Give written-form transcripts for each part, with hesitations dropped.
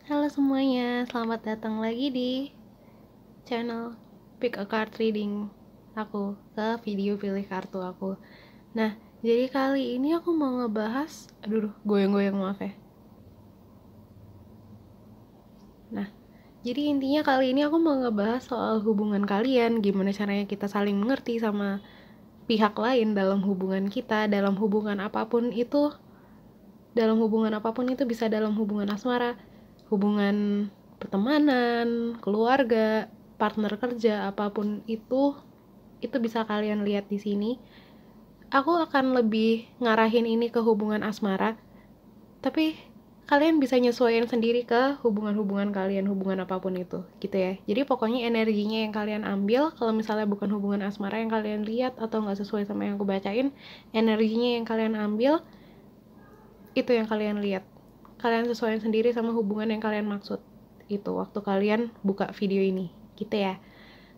Halo semuanya, selamat datang lagi di channel Pick a Card Reading aku, ke video pilih kartu aku. Nah, jadi kali ini aku mau ngebahas, goyang-goyang maaf ya. Nah, jadi intinya kali ini aku mau ngebahas soal hubungan kalian, gimana caranya kita saling mengerti sama pihak lain dalam hubungan kita, dalam hubungan apapun itu bisa dalam hubungan asmara, hubungan pertemanan, keluarga, partner kerja, apapun itu bisa kalian lihat di sini. Aku akan lebih ngarahin ini ke hubungan asmara, tapi kalian bisa nyesuaiin sendiri ke hubungan-hubungan kalian, hubungan apapun itu, gitu ya. Jadi pokoknya energinya yang kalian ambil, kalau misalnya bukan hubungan asmara yang kalian lihat atau nggak sesuai sama yang aku bacain, energinya yang kalian ambil, itu yang kalian lihat. Kalian sesuaiin sendiri sama hubungan yang kalian maksud. Itu waktu kalian buka video ini, gitu ya.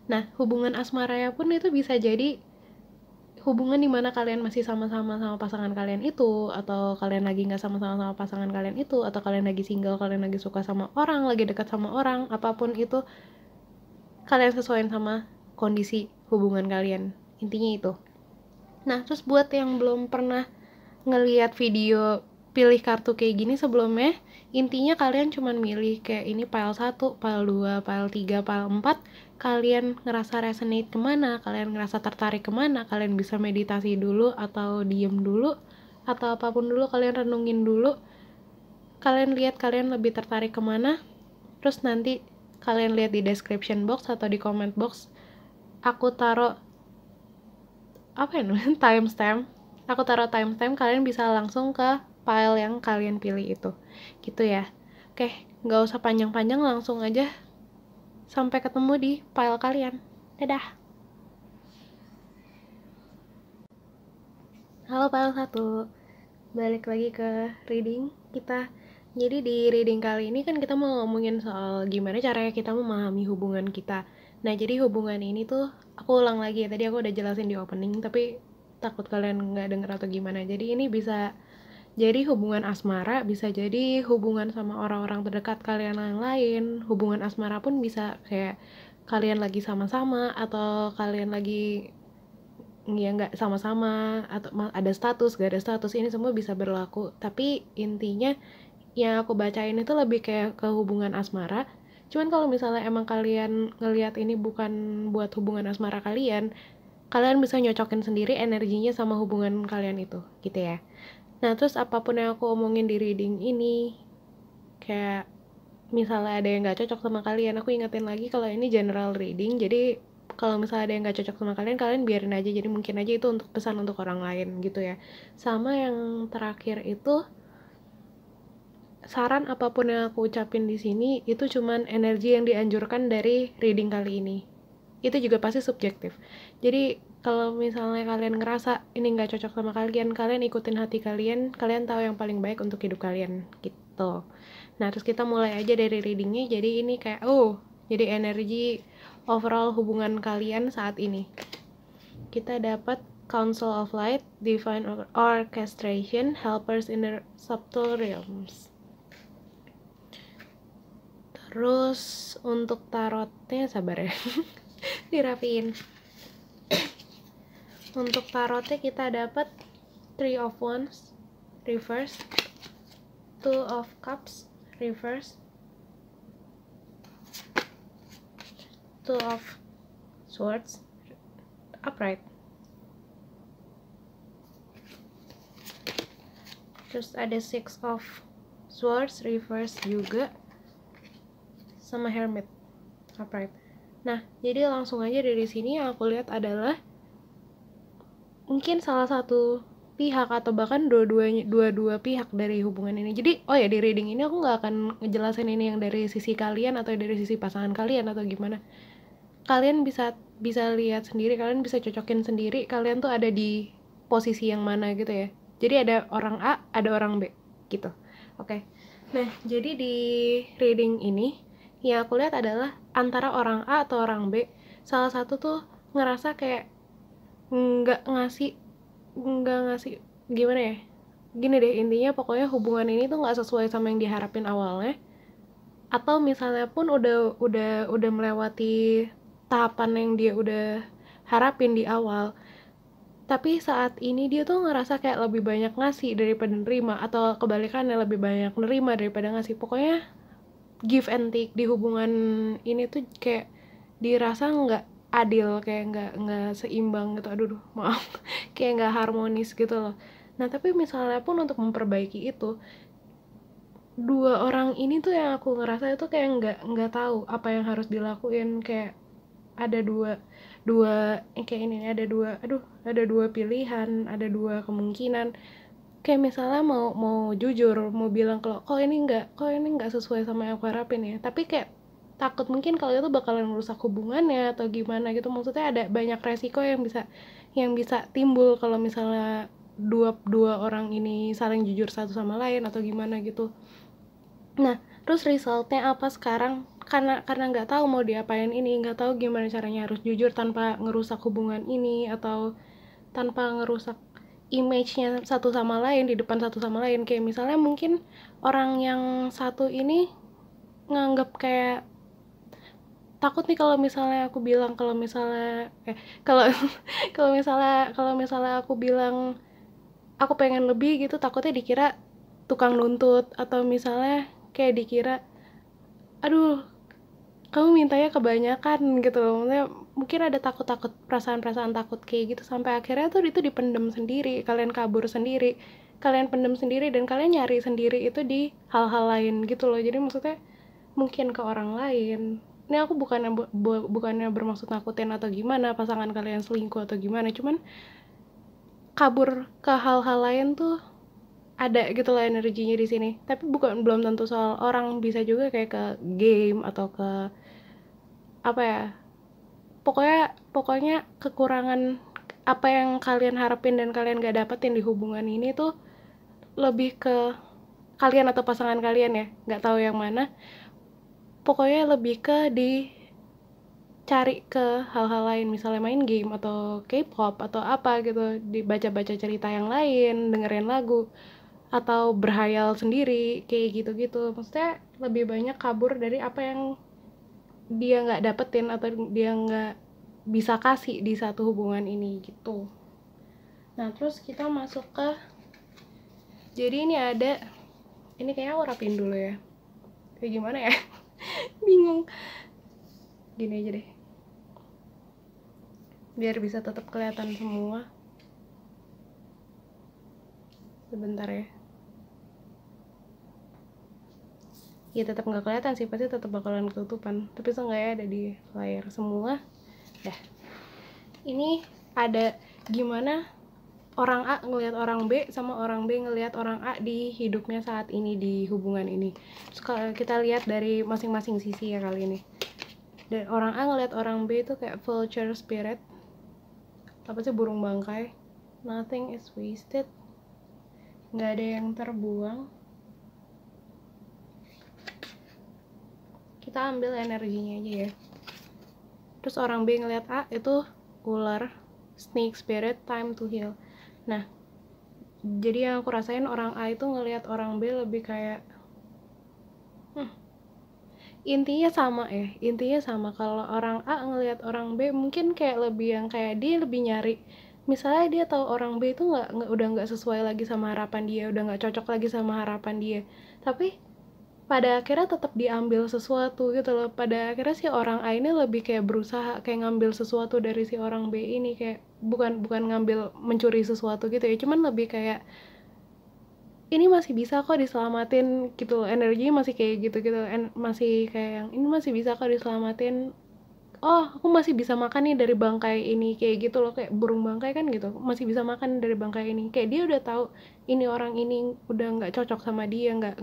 Nah, hubungan asmara pun itu bisa jadi hubungan dimana kalian masih sama-sama sama pasangan kalian itu, atau kalian lagi nggak sama-sama sama pasangan kalian itu, atau kalian lagi single, kalian lagi suka sama orang, lagi dekat sama orang, apapun itu, kalian sesuaiin sama kondisi hubungan kalian. Intinya itu. Nah, terus buat yang belum pernah ngeliat video pilih kartu kayak gini sebelumnya, intinya kalian cuman milih kayak ini pile 1, pile 2, pile 3, pile 4, kalian ngerasa resonate kemana, kalian ngerasa tertarik kemana, kalian bisa meditasi dulu atau diem dulu, atau apapun dulu, kalian renungin dulu, kalian lihat kalian lebih tertarik kemana, terus nanti kalian lihat di description box atau di comment box, aku taruh timestamp. Aku taruh timestamp, kalian bisa langsung ke file yang kalian pilih itu, gitu ya. Oke, nggak usah panjang-panjang, langsung aja sampai ketemu di file kalian. Dadah. Halo file 1, balik lagi ke reading kita. Jadi di reading kali ini kan kita mau ngomongin soal gimana caranya kita memahami hubungan kita. Nah, jadi hubungan ini tuh, aku ulang lagi ya, tadi aku udah jelasin di opening, tapi takut kalian nggak denger atau gimana. Jadi ini bisa jadi hubungan asmara, bisa jadi hubungan sama orang-orang terdekat kalian yang lain. Hubungan asmara pun bisa kayak kalian lagi sama-sama, atau kalian lagi ya nggak sama-sama, atau ada status, gak ada status, ini semua bisa berlaku. Tapi intinya yang aku bacain itu lebih kayak ke hubungan asmara. Cuman kalau misalnya emang kalian ngelihat ini bukan buat hubungan asmara kalian, kalian bisa nyocokin sendiri energinya sama hubungan kalian itu, gitu ya. Nah, terus apapun yang aku omongin di reading ini, kayak misalnya ada yang gak cocok sama kalian, aku ingetin lagi kalau ini general reading, jadi kalau misalnya ada yang gak cocok sama kalian, kalian biarin aja, jadi mungkin aja itu untuk pesan untuk orang lain gitu ya. Sama yang terakhir itu, saran apapun yang aku ucapin di sini, itu cuman energi yang dianjurkan dari reading kali ini. Itu juga pasti subjektif. Jadi kalau misalnya kalian ngerasa ini nggak cocok sama kalian, kalian ikutin hati kalian, kalian tahu yang paling baik untuk hidup kalian, gitu. Nah, terus kita mulai aja dari readingnya. Jadi ini kayak, jadi energi overall hubungan kalian saat ini. Kita dapat Council of Light, Divine Orchestration, Helpers in the Subtle Realms. Terus untuk tarotnya, sabar ya, dirapiin. Untuk tarotnya kita dapat Three of Wands reverse, Two of Cups reverse, Two of Swords upright. Terus ada Six of Swords reverse juga, sama Hermit upright. Nah, jadi langsung aja dari sini yang aku lihat adalah mungkin salah satu pihak atau bahkan dua pihak dari hubungan ini. Jadi, di reading ini aku nggak akan ngejelasin ini yang dari sisi kalian atau dari sisi pasangan kalian atau gimana. Kalian bisa lihat sendiri, kalian bisa cocokin sendiri, kalian tuh ada di posisi yang mana gitu ya. Jadi ada orang A, ada orang B gitu. Oke. Nah, jadi di reading ini yang aku lihat adalah antara orang A atau orang B, salah satu tuh ngerasa kayak nggak ngasih gimana ya, gini deh, intinya pokoknya hubungan ini tuh nggak sesuai sama yang diharapin awalnya. atau misalnya pun udah melewati tahapan yang dia udah harapin di awal, tapi saat ini dia tuh ngerasa kayak lebih banyak ngasih daripada nerima, atau kebalikannya lebih banyak nerima daripada ngasih. Pokoknya give and take di hubungan ini tuh kayak dirasa nggak adil, kayak nggak seimbang gitu. Aduh maaf, kayak nggak harmonis gitu loh. Nah tapi misalnya pun untuk memperbaiki itu, dua orang ini tuh yang aku ngerasa itu kayak nggak tahu apa yang harus dilakuin. Kayak ada dua dua kayak ini ada dua pilihan, ada dua kemungkinan. Kayak misalnya mau jujur, mau bilang kalau kok ini nggak sesuai sama yang aku harapin ya, tapi kayak takut mungkin kalau itu bakalan merusak hubungannya atau gimana gitu. Maksudnya ada banyak resiko yang bisa timbul kalau misalnya dua dua orang ini saling jujur satu sama lain atau gimana gitu. Nah terus resultnya apa sekarang, karena nggak tahu mau diapain ini, nggak tahu gimana caranya harus jujur tanpa ngerusak hubungan ini, atau tanpa ngerusak image-nya satu sama lain di depan satu sama lain. Kayak misalnya mungkin orang yang satu ini nganggap kayak takut nih kalau misalnya aku bilang kalau misalnya kalau kalau misalnya aku bilang aku pengen lebih gitu, takutnya dikira tukang nuntut, atau misalnya kayak dikira aduh kamu mintanya kebanyakan gitu loh. Maksudnya mungkin ada takut-takut, perasaan-perasaan takut kayak gitu, sampai akhirnya tuh itu dipendem sendiri, kalian kabur sendiri, kalian pendem sendiri, dan kalian nyari sendiri itu di hal-hal lain gitu loh. Jadi maksudnya mungkin ke orang lain. Ini aku bukannya bermaksud nakutin atau gimana pasangan kalian selingkuh atau gimana, cuman kabur ke hal-hal lain tuh ada gitu lah energinya di sini. Tapi belum tentu soal orang, bisa juga kayak ke game atau ke apa ya, pokoknya pokoknya kekurangan apa yang kalian harapin dan kalian gak dapetin di hubungan ini tuh lebih ke kalian atau pasangan kalian ya, nggak tahu yang mana. Pokoknya lebih ke dicari ke hal-hal lain, misalnya main game atau K-pop atau apa gitu, dibaca-baca cerita yang lain, dengerin lagu, atau berhayal sendiri kayak gitu-gitu. Maksudnya lebih banyak kabur dari apa yang dia nggak dapetin atau dia nggak bisa kasih di satu hubungan ini gitu. Nah terus kita masuk ke, jadi ini ada, ini kayaknya aku rapin dulu ya, kayak gimana ya bingung, gini aja deh biar bisa tetap kelihatan semua. Sebentar ya, ya tetap nggak kelihatan sih, pasti tetap bakalan ketutupan, tapi seenggaknya ada di layar semua. Dah, ini ada gimana orang A ngelihat orang B sama orang B ngelihat orang A di hidupnya saat ini, di hubungan ini. Terus kalau kita lihat dari masing-masing sisi ya kali ini. Dan orang A ngelihat orang B itu kayak vulture spirit, apa sih, burung bangkai, nothing is wasted, nggak ada yang terbuang. Kita ambil energinya aja ya. Terus orang B ngelihat A itu ular, snake spirit, time to heal. Nah jadi yang aku rasain, orang A itu ngelihat orang B lebih kayak intinya sama. Kalau orang A ngelihat orang B mungkin kayak lebih yang kayak dia lebih nyari, misalnya dia tahu orang B itu udah nggak sesuai lagi sama harapan dia, udah nggak cocok lagi sama harapan dia, tapi pada akhirnya tetap diambil sesuatu gitu loh. Pada akhirnya si orang A ini lebih kayak berusaha kayak ngambil sesuatu dari si orang B ini, kayak bukan ngambil mencuri sesuatu gitu ya, cuman lebih kayak ini masih bisa kok diselamatin gitu loh, energinya masih kayak gitu-gitu, masih kayak yang ini masih bisa kok diselamatin, oh aku masih bisa makan nih dari bangkai ini, kayak gitu loh, kayak burung bangkai kan gitu, masih bisa makan dari bangkai ini. Kayak dia udah tahu ini orang ini udah nggak cocok sama dia, nggak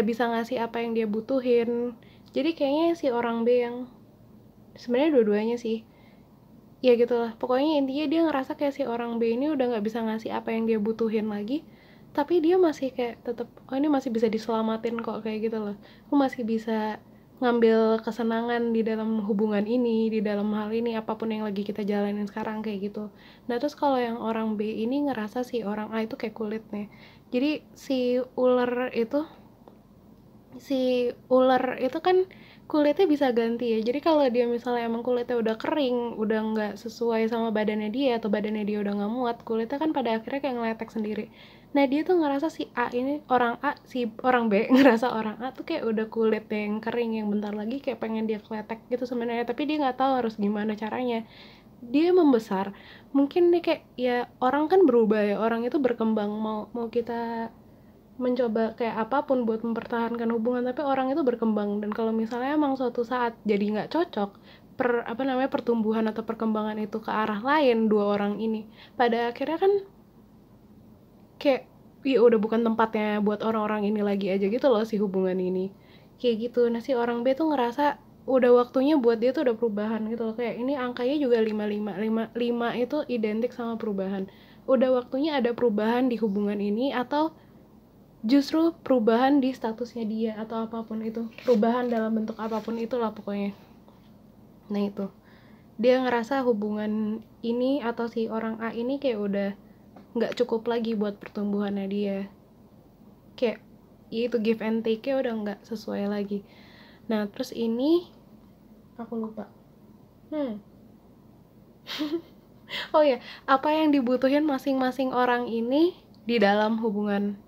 bisa ngasih apa yang dia butuhin. Jadi kayaknya si orang B yang sebenarnya dua-duanya sih ya gitulah, pokoknya intinya dia ngerasa kayak si orang B ini udah nggak bisa ngasih apa yang dia butuhin lagi, tapi dia masih kayak tetap, oh ini masih bisa diselamatin kok, kayak gitu loh, aku masih bisa ngambil kesenangan di dalam hubungan ini, di dalam hal ini, apapun yang lagi kita jalanin sekarang, kayak gitu. Nah terus kalau yang orang B ini ngerasa si orang A itu kayak kulitnya, jadi si ular itu si ular itu kan kulitnya bisa ganti ya. Jadi kalau dia misalnya emang kulitnya udah kering, udah nggak sesuai sama badannya dia, atau badannya dia udah nggak muat, kulitnya kan pada akhirnya kayak ngeletek sendiri. Nah dia tuh ngerasa si A ini, orang A, si orang B ngerasa orang A tuh kayak udah kulit yang kering, yang bentar lagi kayak pengen dia keletek gitu sebenarnya, tapi dia nggak tahu harus gimana caranya. Dia membesar, mungkin nih kayak ya orang kan berubah ya, orang itu berkembang, mau mau kita mencoba kayak apapun buat mempertahankan hubungan, tapi orang itu berkembang, dan kalau misalnya emang suatu saat jadi nggak cocok, pertumbuhan atau perkembangan itu ke arah lain dua orang ini, pada akhirnya kan kayak ya udah bukan tempatnya buat orang-orang ini lagi aja gitu loh si hubungan ini, kayak gitu. Nah si orang B tuh ngerasa udah waktunya buat dia tuh udah perubahan gitu loh, kayak ini angkanya juga 55 itu identik sama perubahan, udah waktunya ada perubahan di hubungan ini, atau justru perubahan di statusnya dia, atau apapun itu, perubahan dalam bentuk apapun itulah pokoknya. Nah itu, dia ngerasa hubungan ini atau si orang A ini kayak udah nggak cukup lagi buat pertumbuhannya dia, kayak ya itu give and take nya udah nggak sesuai lagi. Nah terus ini aku lupa. Oh ya, apa yang dibutuhin masing-masing orang ini di dalam hubungan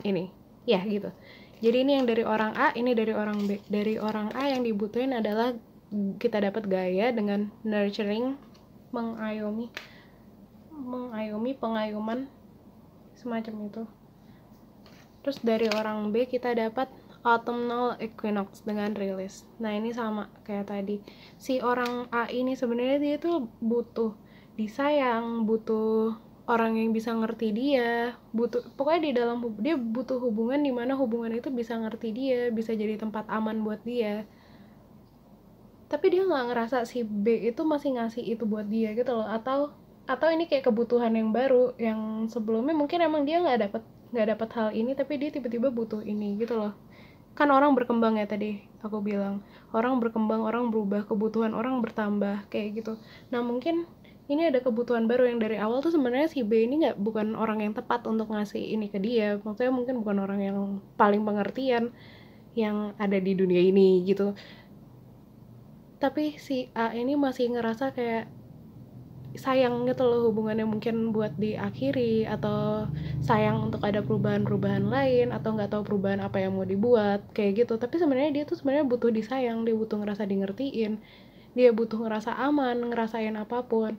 ini, ya gitu. Jadi ini yang dari orang A, ini dari orang B. Dari orang A yang dibutuhin adalah kita dapat gaya dengan nurturing, mengayomi, pengayuman, semacam itu. Terus dari orang B kita dapat autumnal equinox dengan release. Nah ini sama kayak tadi, si orang A ini sebenarnya dia tuh butuh disayang, butuh orang yang bisa ngerti dia, butuh pokoknya di dalam dia butuh hubungan di mana hubungan itu bisa ngerti dia, bisa jadi tempat aman buat dia. Tapi dia nggak ngerasa si B itu masih ngasih itu buat dia gitu loh, atau ini kayak kebutuhan yang baru, yang sebelumnya mungkin emang dia nggak dapat hal ini, tapi dia tiba-tiba butuh ini gitu loh. Kan orang berkembang ya, tadi aku bilang orang berkembang, orang berubah, kebutuhan orang bertambah kayak gitu. Nah mungkin ini ada kebutuhan baru yang dari awal tuh sebenarnya si B ini bukan orang yang tepat untuk ngasih ini ke dia, maksudnya mungkin bukan orang yang paling pengertian yang ada di dunia ini gitu. Tapi si A ini masih ngerasa kayak sayang gitu loh hubungannya mungkin buat diakhiri, atau sayang untuk ada perubahan-perubahan lain, atau nggak tahu perubahan apa yang mau dibuat kayak gitu. Tapi sebenarnya dia tuh sebenarnya butuh disayang, dia butuh ngerasa di ngertiin, dia butuh ngerasa aman ngerasain apapun,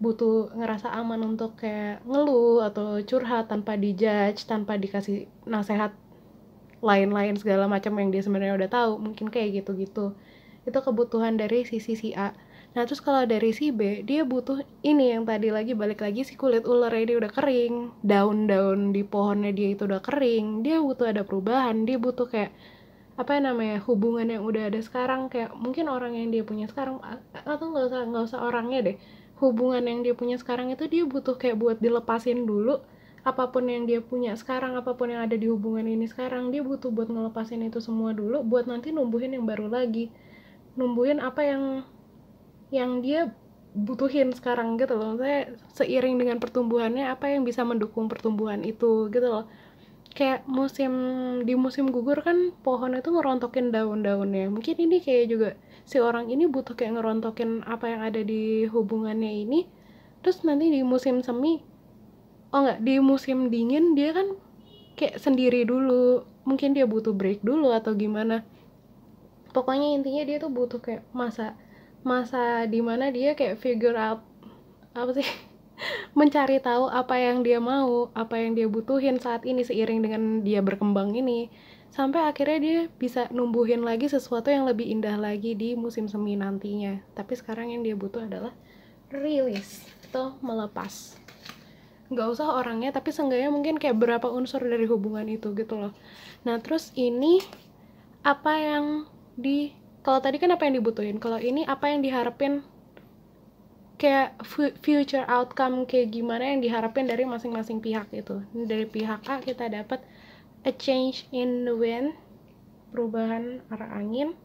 butuh ngerasa aman untuk kayak ngeluh atau curhat tanpa dijudge, tanpa dikasih nasihat lain-lain segala macam yang dia sebenarnya udah tahu, mungkin kayak gitu-gitu. Itu kebutuhan dari sisi si A. Nah terus kalau dari si B, dia butuh ini yang tadi lagi, balik lagi, si kulit ularnya dia udah kering, daun-daun di pohonnya dia itu udah kering, dia butuh ada perubahan, dia butuh kayak apa namanya, hubungan yang udah ada sekarang, kayak mungkin orang yang dia punya sekarang, atau nggak usah orangnya deh, hubungan yang dia punya sekarang itu dia butuh kayak buat dilepasin dulu. Apapun yang dia punya sekarang, apapun yang ada di hubungan ini sekarang, dia butuh buat ngelepasin itu semua dulu, buat nanti numbuhin yang baru lagi, numbuhin apa yang dia butuhin sekarang gitu loh. Saya seiring dengan pertumbuhannya, apa yang bisa mendukung pertumbuhan itu gitu loh. Kayak di musim gugur kan pohon itu ngerontokin daun-daunnya, mungkin ini kayak juga si orang ini butuh kayak ngerontokin apa yang ada di hubungannya ini. Terus nanti di musim semi, oh enggak, di musim dingin dia kan kayak sendiri dulu, mungkin dia butuh break dulu atau gimana. Pokoknya intinya dia tuh butuh kayak masa masa dimana dia kayak figure out apa sih, mencari tahu apa yang dia mau, apa yang dia butuhin saat ini seiring dengan dia berkembang ini, sampai akhirnya dia bisa numbuhin lagi sesuatu yang lebih indah lagi di musim semi nantinya. Tapi sekarang yang dia butuh adalah release atau melepas, nggak usah orangnya, tapi seenggaknya mungkin kayak berapa unsur dari hubungan itu gitu loh. Nah terus ini apa yang kalau tadi kan apa yang dibutuhin, kalau ini apa yang diharapin, kayak future outcome kayak gimana yang diharapin dari masing-masing pihak itu. Dari pihak A kita dapat a change in the wind, perubahan arah angin.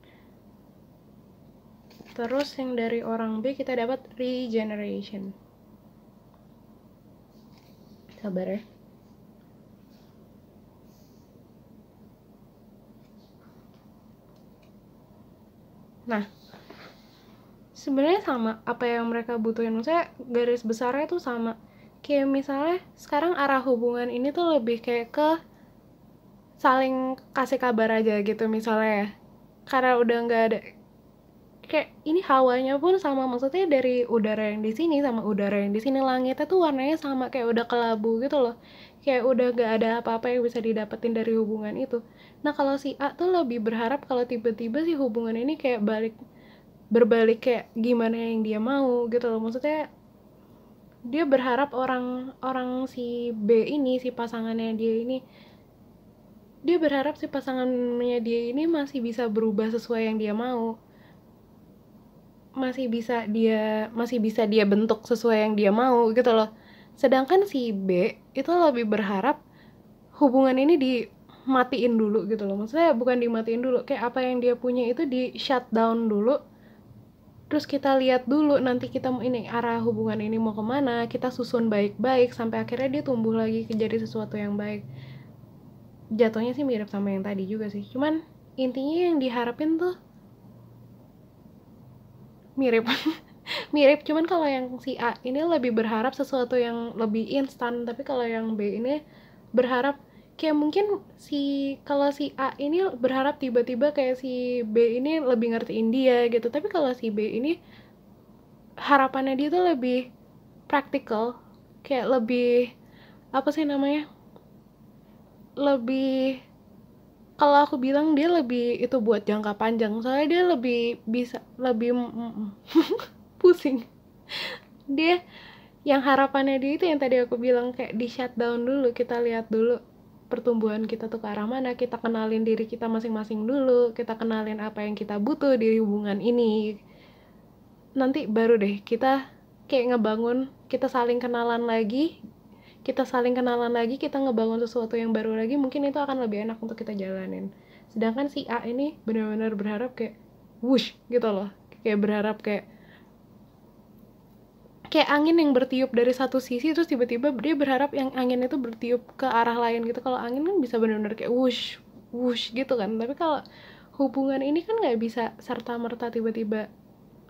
Terus yang dari orang B kita dapat regeneration. Sabar ya. Nah, sebenarnya sama apa yang mereka butuhin, maksudnya garis besarnya tuh sama. Kayak misalnya sekarang arah hubungan ini tuh lebih kayak ke saling kasih kabar aja gitu misalnya ya. Karena udah nggak ada, kayak ini hawanya pun sama, maksudnya dari udara yang di sini sama udara yang di sini, langitnya tuh warnanya sama, kayak udah kelabu gitu loh, kayak udah gak ada apa-apa yang bisa didapetin dari hubungan itu. Nah kalau si A tuh lebih berharap kalau tiba-tiba si hubungan ini kayak berbalik kayak gimana yang dia mau gitu loh, maksudnya dia berharap orang si B ini, si pasangannya dia ini, dia berharap si pasangannya dia ini masih bisa berubah sesuai yang dia mau, masih bisa dia bentuk sesuai yang dia mau gitu loh. Sedangkan si B itu lebih berharap hubungan ini dimatiin dulu gitu loh, maksudnya bukan dimatiin dulu, kayak apa yang dia punya itu di shutdown dulu, terus kita lihat dulu nanti kita ini arah hubungan ini mau kemana, kita susun baik-baik sampai akhirnya dia tumbuh lagi jadi sesuatu yang baik. Jatuhnya sih mirip sama yang tadi juga sih, cuman intinya yang diharapin tuh mirip. Mirip, cuman kalau yang si A ini lebih berharap sesuatu yang lebih instan, tapi kalau yang B ini berharap kayak mungkin kalau si A ini berharap tiba-tiba kayak si B ini lebih ngertiin dia gitu, tapi kalau si B ini harapannya dia tuh lebih praktikal, kayak lebih apa sih namanya, lebih, kalau aku bilang dia lebih itu buat jangka panjang, soalnya dia lebih bisa lebih pusing. Dia yang harapannya dia itu yang tadi aku bilang, kayak di shutdown dulu, kita lihat dulu pertumbuhan kita tuh ke arah mana, kita kenalin diri kita masing-masing dulu, kita kenalin apa yang kita butuh di hubungan ini, nanti baru deh kita kayak ngebangun, kita saling kenalan lagi, kita ngebangun sesuatu yang baru lagi, mungkin itu akan lebih enak untuk kita jalanin. Sedangkan si A ini benar-benar berharap kayak wush gitu loh, kayak berharap kayak angin yang bertiup dari satu sisi, terus tiba-tiba dia berharap yang angin itu bertiup ke arah lain gitu. Kalau angin kan bisa benar-benar kayak wush wush gitu kan, tapi kalau hubungan ini kan nggak bisa serta merta tiba-tiba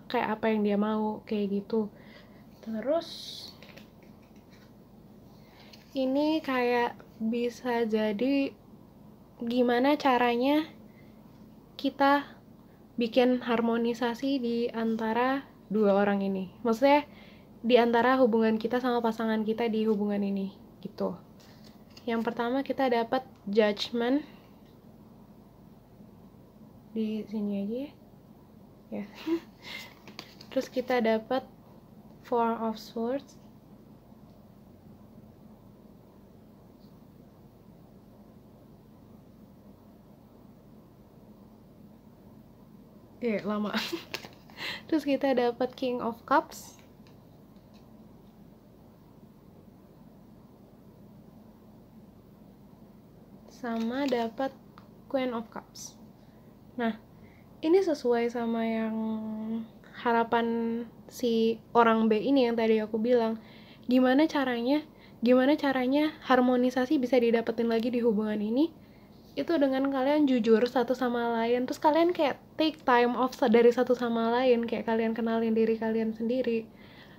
kayak apa yang dia mau kayak gitu. Terus ini kayak bisa jadi gimana caranya kita bikin harmonisasi di antara dua orang ini, maksudnya di antara hubungan kita sama pasangan kita di hubungan ini gitu. Yang pertama kita dapat judgment di sini aja ya. Terus kita dapat four of swords, lama. Terus kita dapat king of cups, sama dapat queen of cups. Nah, ini sesuai sama yang harapan si orang B ini yang tadi aku bilang. Gimana caranya harmonisasi bisa didapetin lagi di hubungan ini? Itu dengan kalian jujur satu sama lain, terus kalian kayak take time off dari satu sama lain, kayak kalian kenalin diri kalian sendiri,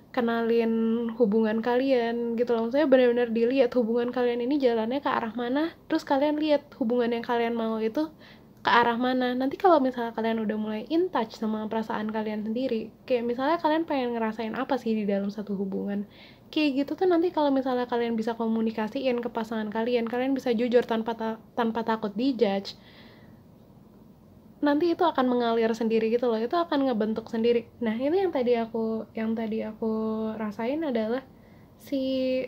kenalin hubungan kalian gitu loh. Maksudnya benar-benar dilihat hubungan kalian ini jalannya ke arah mana, terus kalian lihat hubungan yang kalian mau itu ke arah mana. Nanti kalau misalnya kalian udah mulai in touch sama perasaan kalian sendiri, kayak misalnya kalian pengen ngerasain apa sih di dalam satu hubungan, kayak gitu tuh nanti kalau misalnya kalian bisa komunikasiin ke pasangan kalian bisa jujur tanpa takut dijudge, nanti itu akan mengalir sendiri gitu loh, itu akan ngebentuk sendiri. Nah ini yang tadi aku rasain adalah si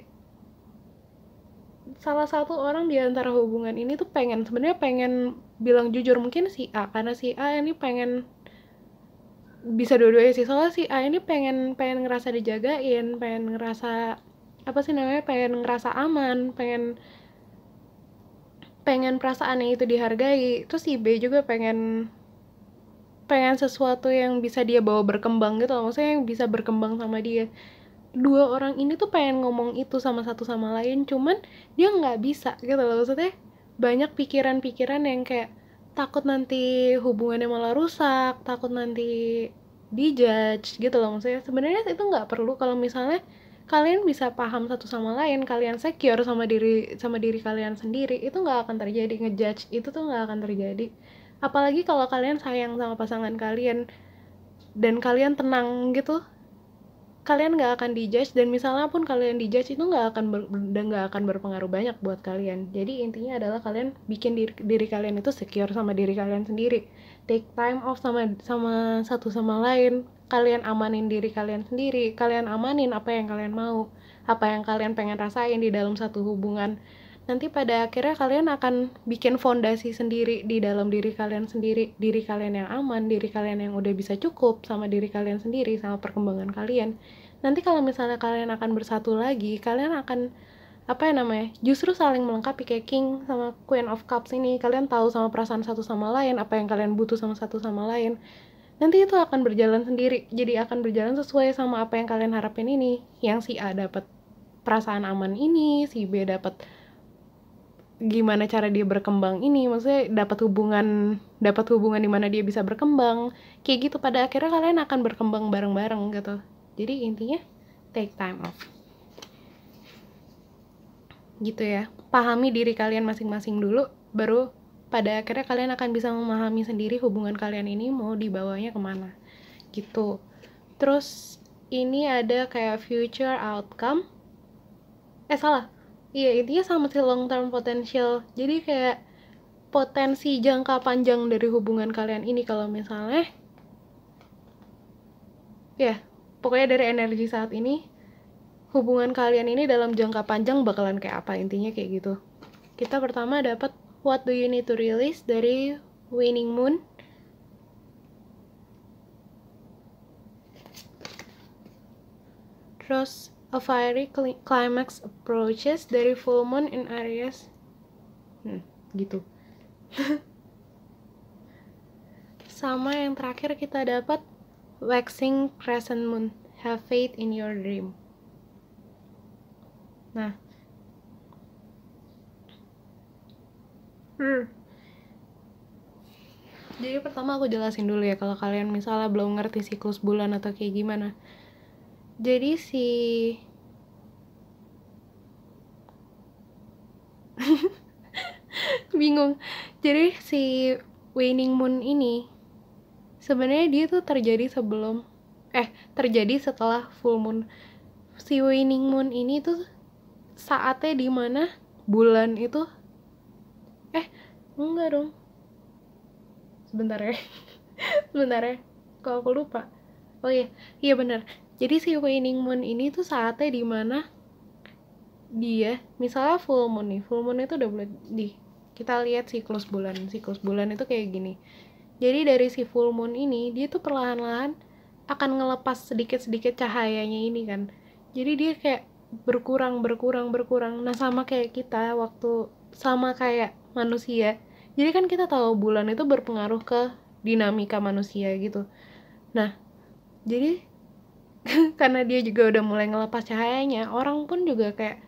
salah satu orang di antara hubungan ini tuh sebenarnya pengen bilang jujur, mungkin si A, karena si A ini pengen, bisa dua-duanya sih, soalnya si A ini pengen ngerasa dijagain, pengen ngerasa apa sih namanya, pengen ngerasa aman, pengen perasaannya itu dihargai. Terus si B juga pengen sesuatu yang bisa dia bawa berkembang gitu loh, maksudnya yang bisa berkembang sama dia. Dua orang ini tuh pengen ngomong itu sama satu sama lain, cuman dia nggak bisa gitu loh, maksudnya banyak pikiran-pikiran yang kayak takut nanti hubungannya malah rusak, takut nanti dijudge gitu loh. Maksudnya sebenarnya itu nggak perlu kalau misalnya kalian bisa paham satu sama lain, kalian secure sama diri kalian sendiri, itu nggak akan terjadi ngejudge, itu tuh nggak akan terjadi. Apalagi kalau kalian sayang sama pasangan kalian dan kalian tenang gitu, kalian nggak akan dijudge, dan misalnya pun kalian dijudge itu nggak akan berpengaruh banyak buat kalian. Jadi intinya adalah kalian bikin diri kalian itu secure sama diri kalian sendiri, take time off sama satu sama lain, kalian amanin diri kalian sendiri, kalian amanin apa yang kalian mau, apa yang kalian pengen rasain di dalam satu hubungan. Nanti pada akhirnya kalian akan bikin fondasi sendiri di dalam diri kalian sendiri, diri kalian yang aman, diri kalian yang udah bisa cukup sama diri kalian sendiri, sama perkembangan kalian. Nanti kalau misalnya kalian akan bersatu lagi, kalian akan justru saling melengkapi. Kayak King sama Queen of Cups ini, kalian tahu sama perasaan satu sama lain, apa yang kalian butuh sama satu sama lain. Nanti itu akan berjalan sendiri, jadi akan berjalan sesuai sama apa yang kalian harapin ini. Yang si A dapat perasaan aman ini, si B dapat gimana cara dia berkembang ini, maksudnya dapat hubungan di mana dia bisa berkembang, kayak gitu. Pada akhirnya kalian akan berkembang bareng-bareng gitu. Jadi intinya take time off gitu ya, pahami diri kalian masing-masing dulu, baru pada akhirnya kalian akan bisa memahami sendiri hubungan kalian ini mau dibawanya kemana gitu. Terus ini ada kayak future outcome, intinya sama sih, long term potential. Jadi kayak potensi jangka panjang dari hubungan kalian ini, kalau misalnya pokoknya dari energi saat ini, hubungan kalian ini dalam jangka panjang bakalan kayak apa, intinya kayak gitu. Kita pertama dapat what do you need to release dari waning moon. Terus a fiery climax approaches dari full moon in Aries. Gitu. Sama yang terakhir kita dapat waxing crescent moon, have faith in your dream. Nah, jadi pertama aku jelasin dulu ya, kalau kalian misalnya belum ngerti siklus bulan atau kayak gimana. Jadi bingung. Jadi si waning moon ini sebenarnya dia tuh terjadi setelah full moon. Si waning moon ini tuh saatnya dimana bulan itu enggak dong, sebentar ya kok aku lupa. Iya benar. Jadi si waning moon ini tuh saatnya dimana dia, misalnya full moon itu udah bulan kita lihat siklus bulan itu kayak gini. Jadi dari si full moon ini dia tuh perlahan-lahan akan ngelepas sedikit-sedikit cahayanya ini kan. Jadi dia kayak berkurang. Nah, sama kayak kita sama kayak manusia. Jadi kan kita tahu bulan itu berpengaruh ke dinamika manusia gitu. Nah, jadi karena dia juga udah mulai ngelepas cahayanya, orang pun juga kayak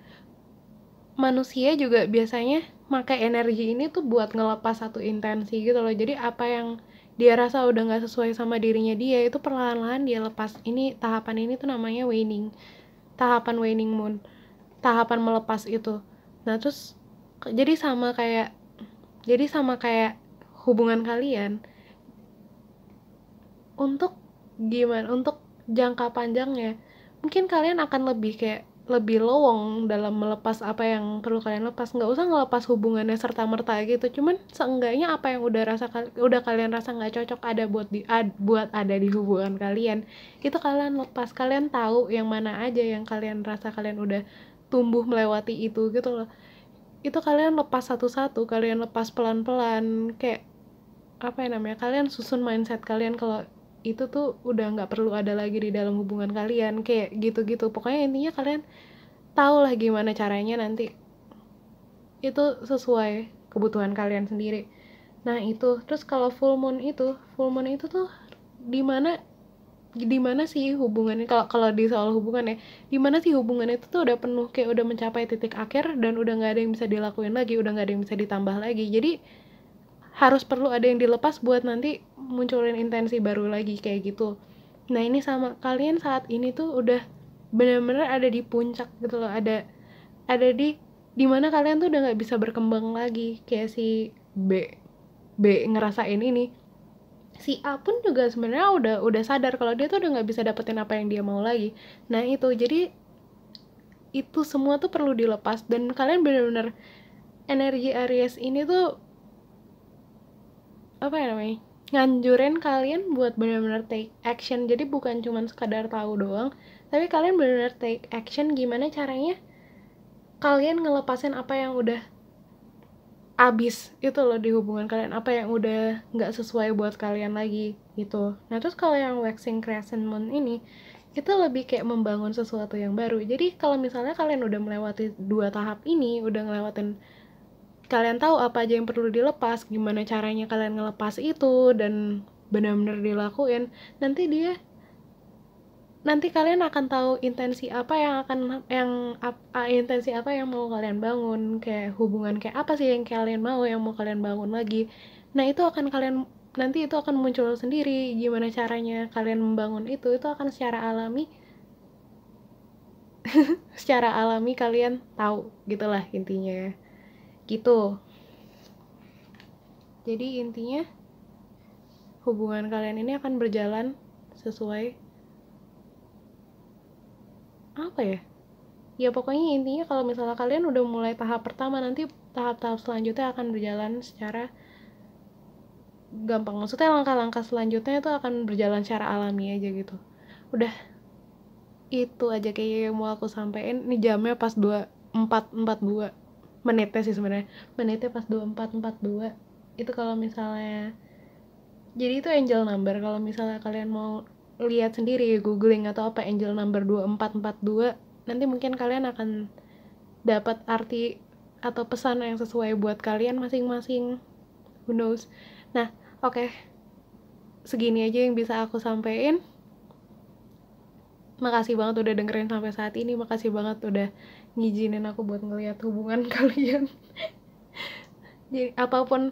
manusia juga biasanya pakai energi ini tuh buat ngelepas satu intensi gitu loh. Jadi apa yang dia rasa udah gak sesuai sama dirinya dia, itu perlahan-lahan dia lepas. Tahapan ini tuh namanya tahapan waning moon, tahapan melepas itu. Nah terus jadi sama kayak hubungan kalian, untuk jangka panjangnya mungkin kalian akan lebih lowong dalam melepas apa yang perlu kalian lepas. Nggak usah ngelepas hubungannya serta-merta gitu, cuman seenggaknya apa yang udah kalian rasa nggak cocok buat ada di hubungan kalian, itu kalian lepas. Kalian tahu yang mana aja yang kalian rasa kalian udah tumbuh melewati itu gitu loh. Itu kalian lepas satu-satu, kalian lepas pelan-pelan, kayak kalian susun mindset kalian kalau itu tuh udah nggak perlu ada lagi di dalam hubungan kalian, kayak gitu-gitu. Pokoknya intinya kalian tahu lah gimana caranya nanti itu sesuai kebutuhan kalian sendiri. Nah itu, terus kalau full moon itu tuh di mana sih hubungannya, kalau di soal hubungan ya, di mana sih hubungan itu tuh udah penuh, kayak udah mencapai titik akhir dan udah nggak ada yang bisa dilakuin lagi, udah nggak ada yang bisa ditambah lagi. Jadi harus perlu ada yang dilepas buat nanti munculin intensi baru lagi kayak gitu. Nah ini sama, kalian saat ini tuh udah benar-benar ada di puncak gitu loh, ada di dimana kalian tuh udah nggak bisa berkembang lagi. Kayak si B ngerasain ini, si A pun juga sebenarnya udah sadar kalau dia tuh udah nggak bisa dapetin apa yang dia mau lagi. Nah itu, jadi itu semua tuh perlu dilepas, dan kalian benar-benar energi Aries ini tuh apa ya namanya, nganjurin kalian buat benar-benar take action. Jadi bukan cuma sekadar tahu doang, tapi kalian benar-benar take action. Gimana caranya kalian ngelepasin apa yang udah abis itu loh di hubungan kalian, apa yang udah nggak sesuai buat kalian lagi gitu. Nah terus kalau yang waxing crescent moon ini, itu lebih kayak membangun sesuatu yang baru. Jadi kalau misalnya kalian udah melewati 2 tahap ini, udah ngelewatin, kalian tahu apa aja yang perlu dilepas, gimana caranya kalian ngelepas itu, dan benar-benar dilakuin, nanti kalian akan tahu intensi apa yang mau kalian bangun, kayak hubungan kayak apa sih yang kalian mau kalian bangun lagi. Nah itu akan kalian, nanti itu akan muncul sendiri. Gimana caranya kalian membangun itu akan secara alami kalian tahu, gitulah intinya gitu. Jadi intinya hubungan kalian ini akan berjalan sesuai apa ya pokoknya intinya kalau misalnya kalian udah mulai tahap pertama, nanti tahap-tahap selanjutnya akan berjalan secara gampang. Maksudnya langkah-langkah selanjutnya itu akan berjalan secara alami aja gitu. Udah, itu aja kayaknya yang mau aku sampein. Ini jamnya pas 24:42 menitnya sih sebenarnya, menitnya pas 24:42. Itu kalau misalnya, jadi itu angel number. Kalau misalnya kalian mau lihat sendiri, googling atau apa angel number 2442, nanti mungkin kalian akan dapat arti atau pesan yang sesuai buat kalian masing-masing. Who knows. Nah oke, segini aja yang bisa aku sampein. Makasih banget udah dengerin sampai saat ini. Makasih banget udah ngizinin aku buat ngeliat hubungan kalian. Jadi apapun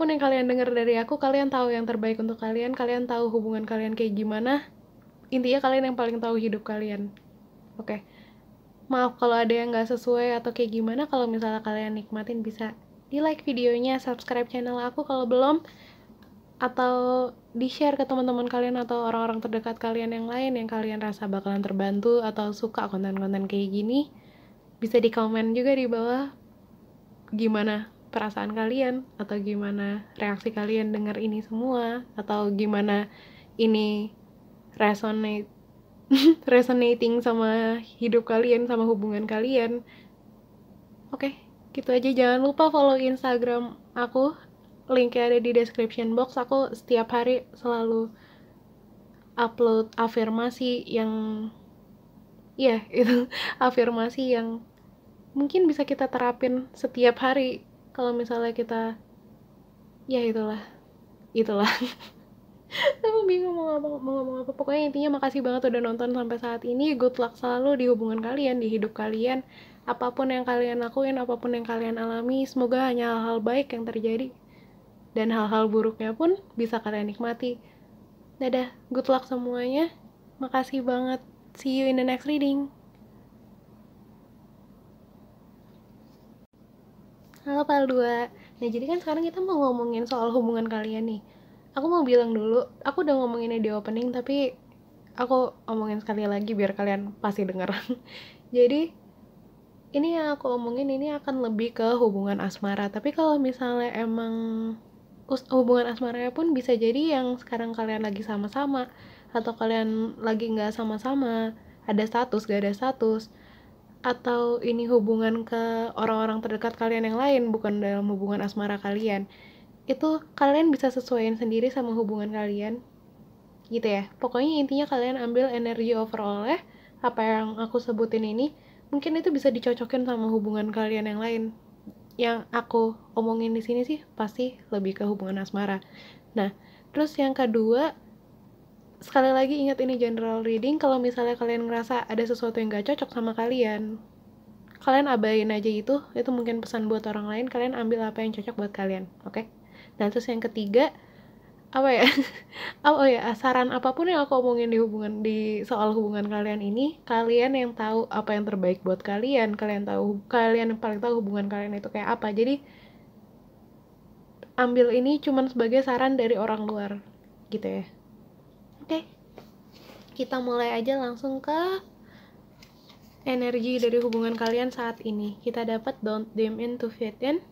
yang kalian denger dari aku, kalian tahu yang terbaik untuk kalian. Kalian tahu hubungan kalian kayak gimana. Intinya kalian yang paling tahu hidup kalian. Oke. Maaf kalau ada yang gak sesuai atau kayak gimana. Kalau misalnya kalian nikmatin, bisa di like videonya, subscribe channel aku kalau belum, atau di share ke teman-teman kalian atau orang-orang terdekat kalian yang lain yang kalian rasa bakalan terbantu atau suka konten-konten kayak gini. Bisa di komen juga di bawah gimana perasaan kalian, atau gimana reaksi kalian dengar ini semua, atau gimana ini resonating sama hidup kalian, sama hubungan kalian. Oke, gitu aja. Jangan lupa follow Instagram aku, linknya ada di description box. Aku setiap hari selalu upload afirmasi yang itu afirmasi yang mungkin bisa kita terapin setiap hari kalau misalnya kita, itulah aku bingung mau ngomong apa. Pokoknya intinya makasih banget udah nonton sampai saat ini. Good luck selalu di hubungan kalian, di hidup kalian. Apapun yang kalian lakuin, apapun yang kalian alami, semoga hanya hal-hal baik yang terjadi, dan hal-hal buruknya pun bisa kalian nikmati. Dadah, good luck semuanya. Makasih banget. See you in the next reading. Halo Pal 2. Nah jadi kan sekarang kita mau ngomongin soal hubungan kalian nih. Aku mau bilang dulu, aku udah ngomonginnya di opening, tapi aku omongin sekali lagi biar kalian pasti denger. Jadi ini yang aku omongin ini akan lebih ke hubungan asmara. Tapi kalau misalnya emang hubungan asmaranya pun bisa jadi yang sekarang kalian lagi sama-sama, atau kalian lagi gak sama-sama, ada status, gak ada status, atau ini hubungan ke orang-orang terdekat kalian yang lain, bukan dalam hubungan asmara kalian. Itu kalian bisa sesuaiin sendiri sama hubungan kalian gitu ya. Pokoknya intinya kalian ambil energi overall ya, apa yang aku sebutin ini mungkin itu bisa dicocokin sama hubungan kalian yang lain. Yang aku omongin di sini sih pasti lebih ke hubungan asmara. Nah terus yang kedua, sekali lagi ingat ini general reading. Kalau misalnya kalian ngerasa ada sesuatu yang gak cocok sama kalian abain aja itu mungkin pesan buat orang lain. Kalian ambil apa yang cocok buat kalian, oke? Dan terus yang ketiga, apa ya? Oh ya, saran apapun yang aku omongin di soal hubungan kalian ini, kalian yang tahu apa yang terbaik buat kalian, kalian yang paling tahu hubungan kalian itu kayak apa. Jadi ambil ini cuman sebagai saran dari orang luar gitu ya. Oke. Kita mulai aja langsung ke energi dari hubungan kalian saat ini. Kita dapat don't dim to fit in.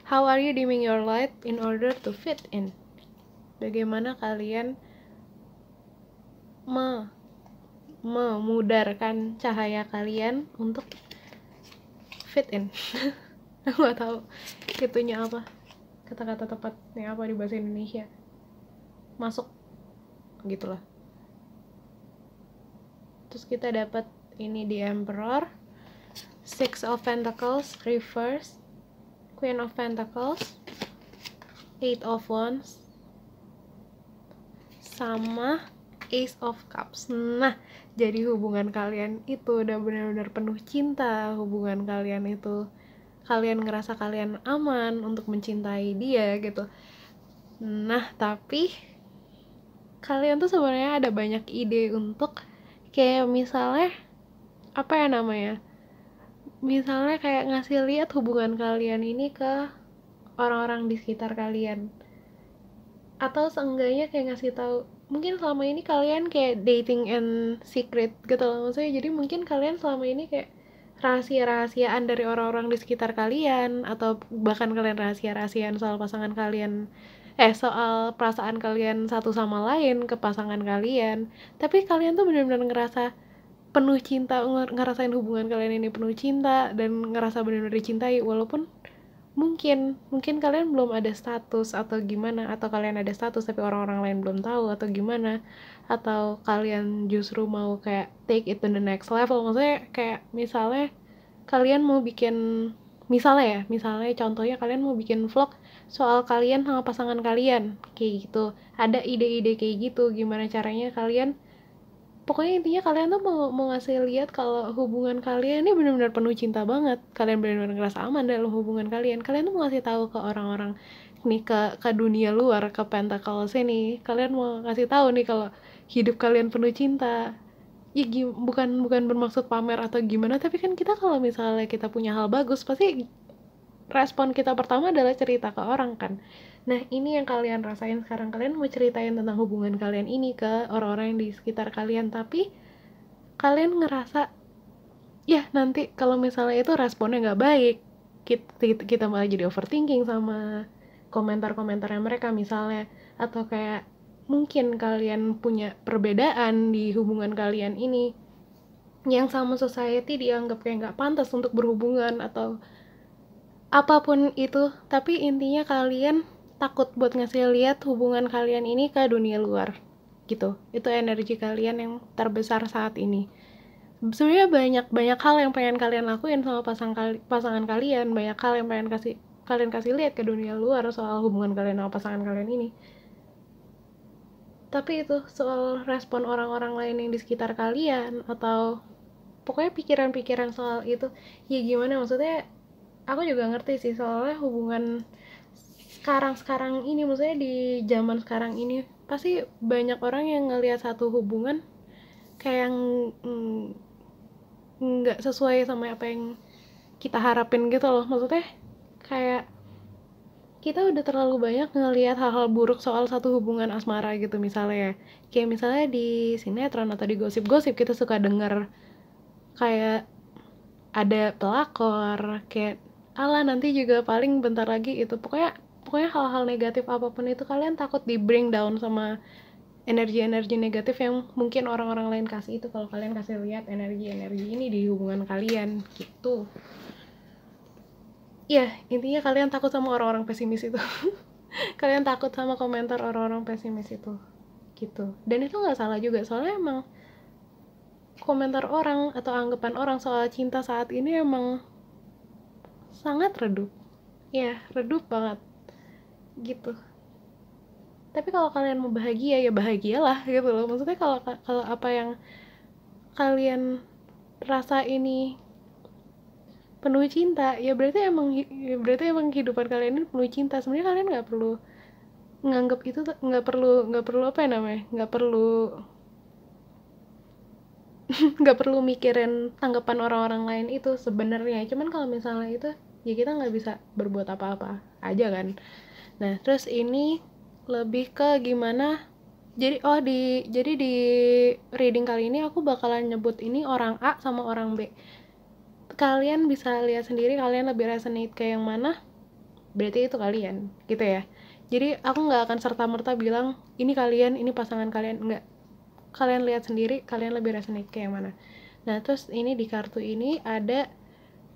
How are you dimming your light in order to fit in? Bagaimana kalian memudarkan cahaya kalian untuk fit in? Aku gak tahu itunya apa, kata-kata tepatnya apa di bahasa Indonesia. Masuk gitulah. Terus kita dapat ini di Emperor, Six of Pentacles reverse, Queen of Pentacles, Eight of Wands, sama Ace of Cups. Nah, jadi hubungan kalian itu udah benar-benar penuh cinta. Hubungan kalian itu, kalian ngerasa kalian aman untuk mencintai dia gitu. Nah, tapi kalian tuh sebenarnya ada banyak ide untuk kayak misalnya apa ya namanya? Misalnya kayak ngasih lihat hubungan kalian ini ke orang-orang di sekitar kalian. Atau seenggaknya kayak ngasih tahu, mungkin selama ini kalian kayak dating and secret gitu loh, maksudnya jadi mungkin kalian selama ini kayak rahasia-rahasiaan dari orang-orang di sekitar kalian, atau bahkan kalian rahasia-rahasiaan soal pasangan kalian, soal perasaan kalian satu sama lain ke pasangan kalian, tapi kalian tuh benar-benar ngerasa penuh cinta, ngerasain hubungan kalian ini penuh cinta dan ngerasa benar-benar dicintai, walaupun mungkin kalian belum ada status atau gimana, atau kalian ada status tapi orang-orang lain belum tahu atau gimana, atau kalian justru mau kayak take it to the next level. Maksudnya kayak misalnya kalian mau bikin, misalnya contohnya kalian mau bikin vlog soal kalian sama pasangan kalian kayak gitu, ada ide-ide kayak gitu, gimana caranya kalian, pokoknya intinya kalian tuh mau ngasih lihat kalau hubungan kalian ini benar-benar penuh cinta banget, kalian benar-benar ngerasa aman dalam hubungan kalian tuh mau ngasih tahu ke orang-orang nih, ke dunia luar, ke Pentacles ini, kalian mau ngasih tahu nih kalau hidup kalian penuh cinta. Ya bukan bermaksud pamer atau gimana, tapi kan kita kalau misalnya kita punya hal bagus, pasti respon kita pertama adalah cerita ke orang kan. Nah, ini yang kalian rasain sekarang, kalian mau ceritain tentang hubungan kalian ini ke orang-orang yang di sekitar kalian, tapi kalian ngerasa ya nanti kalau misalnya itu responnya nggak baik, kita malah jadi overthinking sama komentar-komentarnya mereka misalnya, atau kayak mungkin kalian punya perbedaan di hubungan kalian ini yang sama society dianggap kayak nggak pantas untuk berhubungan atau apapun itu, tapi intinya kalian takut buat ngasih lihat hubungan kalian ini ke dunia luar gitu. Itu energi kalian yang terbesar saat ini. Sebenarnya banyak hal yang pengen kalian lakuin sama pasangan kalian, banyak hal yang pengen kalian kasih lihat ke dunia luar soal hubungan kalian sama pasangan kalian ini. Tapi itu soal respon orang-orang lain yang di sekitar kalian, atau pokoknya pikiran-pikiran soal itu, ya gimana, maksudnya aku juga ngerti sih, soalnya hubungan sekarang ini, maksudnya di zaman sekarang ini pasti banyak orang yang ngelihat satu hubungan kayak nggak sesuai sama apa yang kita harapin gitu loh. Maksudnya kayak kita udah terlalu banyak ngelihat hal-hal buruk soal satu hubungan asmara gitu, misalnya kayak misalnya di sinetron atau di gosip-gosip kita suka denger kayak ada pelakor kayak ala nanti juga paling bentar lagi itu, pokoknya hal-hal negatif apapun itu kalian takut di bring down sama energi-energi negatif yang mungkin orang-orang lain kasih itu, kalau kalian kasih lihat energi-energi ini di hubungan kalian gitu. Ya, intinya kalian takut sama orang-orang pesimis itu. Kalian takut sama komentar orang-orang pesimis itu gitu. Dan itu nggak salah juga, soalnya emang komentar orang atau anggapan orang soal cinta saat ini emang sangat redup. Ya, redup banget gitu. Tapi kalau kalian mau bahagia, ya bahagialah gitu loh. Maksudnya kalau apa yang kalian rasa ini penuh cinta, berarti emang kehidupan kalian ini penuh cinta. Sebenarnya kalian nggak perlu nganggap itu, nggak perlu apa ya namanya, nggak perlu mikirin tanggapan orang-orang lain itu sebenarnya. Cuman kalau misalnya itu, ya kita nggak bisa berbuat apa-apa aja kan. Nah terus ini lebih ke gimana, jadi di reading kali ini aku bakalan nyebut ini orang A sama orang B. Kalian bisa lihat sendiri kalian lebih resonate ke yang mana, berarti itu kalian gitu ya. Jadi aku nggak akan serta-merta bilang ini kalian, ini pasangan kalian, enggak. Kalian lihat sendiri kalian lebih resonate ke yang mana. Nah terus ini di kartu ini ada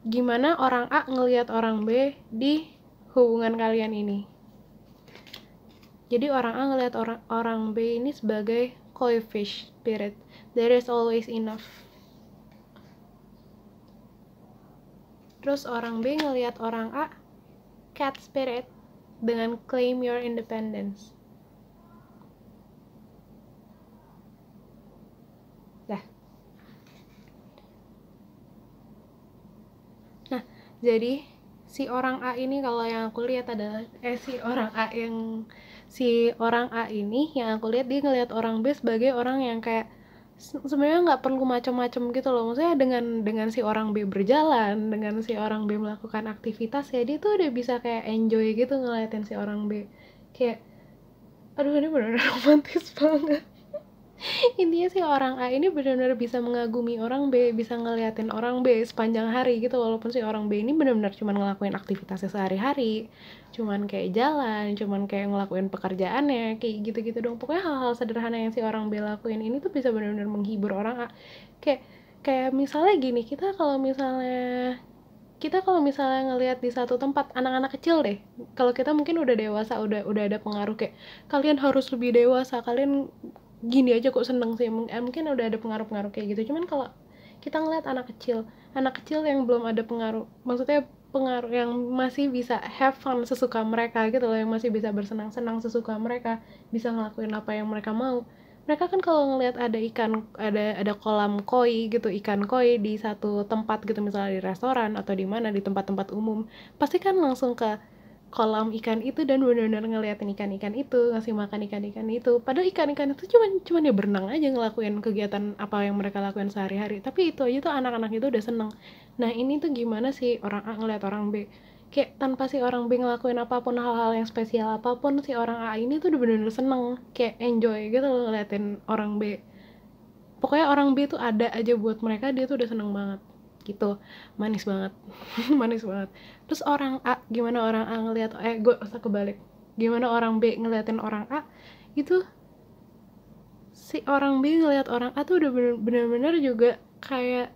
gimana orang A ngelihat orang B di hubungan kalian ini. Jadi orang A ngelihat orang B ini sebagai koi fish spirit, there is always enough. Terus orang B ngelihat orang A cat spirit dengan claim your independence. Nah, jadi si orang A ini kalau yang aku lihat adalah si orang A ini yang aku lihat dia ngelihat orang B sebagai orang yang kayak sebenarnya nggak perlu macam-macam gitu loh. Maksudnya dengan si orang B berjalan, dengan si orang B melakukan aktivitas ya, dia tuh udah bisa kayak enjoy gitu ngeliatin si orang B. Kayak aduh ini benar-benar romantis banget. Intinya sih orang A ini benar-benar bisa mengagumi orang B, bisa ngeliatin orang B sepanjang hari gitu, walaupun si orang B ini benar-benar cuma ngelakuin aktivitasnya sehari-hari, cuman kayak jalan, cuman kayak ngelakuin pekerjaannya kayak gitu-gitu dong. Pokoknya hal-hal sederhana yang si orang B lakuin ini tuh bisa benar-benar menghibur orang A. kayak kayak misalnya gini, kita kalau misalnya ngelihat di satu tempat anak-anak kecil deh, kalau kita mungkin udah dewasa, udah ada pengaruh kayak kalian harus lebih dewasa, kalian gini aja kok seneng sih, mungkin udah ada pengaruh-pengaruh kayak gitu. Cuman kalau kita ngeliat anak kecil yang belum ada pengaruh, maksudnya pengaruh yang masih bisa have fun sesuka mereka gitu loh, yang masih bisa bersenang-senang sesuka mereka, bisa ngelakuin apa yang mereka mau. Mereka kan kalau ngelihat ada ikan, ada kolam koi gitu, ikan koi di satu tempat gitu, misalnya di restoran atau di mana, di tempat-tempat umum, pasti kan langsung ke kolam ikan itu dan benar-benar ngeliatin ikan-ikan itu, ngasih makan ikan-ikan itu. Padahal ikan-ikan itu cuman ya berenang aja, ngelakuin kegiatan apa yang mereka lakuin sehari-hari. Tapi itu aja tuh anak-anak itu udah seneng. Nah ini tuh gimana sih orang A ngeliat orang B? Kayak tanpa si orang B ngelakuin apapun, hal-hal yang spesial apapun, si orang A ini tuh udah bener-bener seneng, kayak enjoy gitu loh ngeliatin orang B. Pokoknya orang B tuh ada aja buat mereka, dia tuh udah seneng banget gitu. Manis banget. Manis banget. Terus orang A, gimana orang A ngeliat, gue usah kebalik, gimana orang B ngeliatin orang A, itu si orang B ngeliat orang A tuh udah bener-bener juga kayak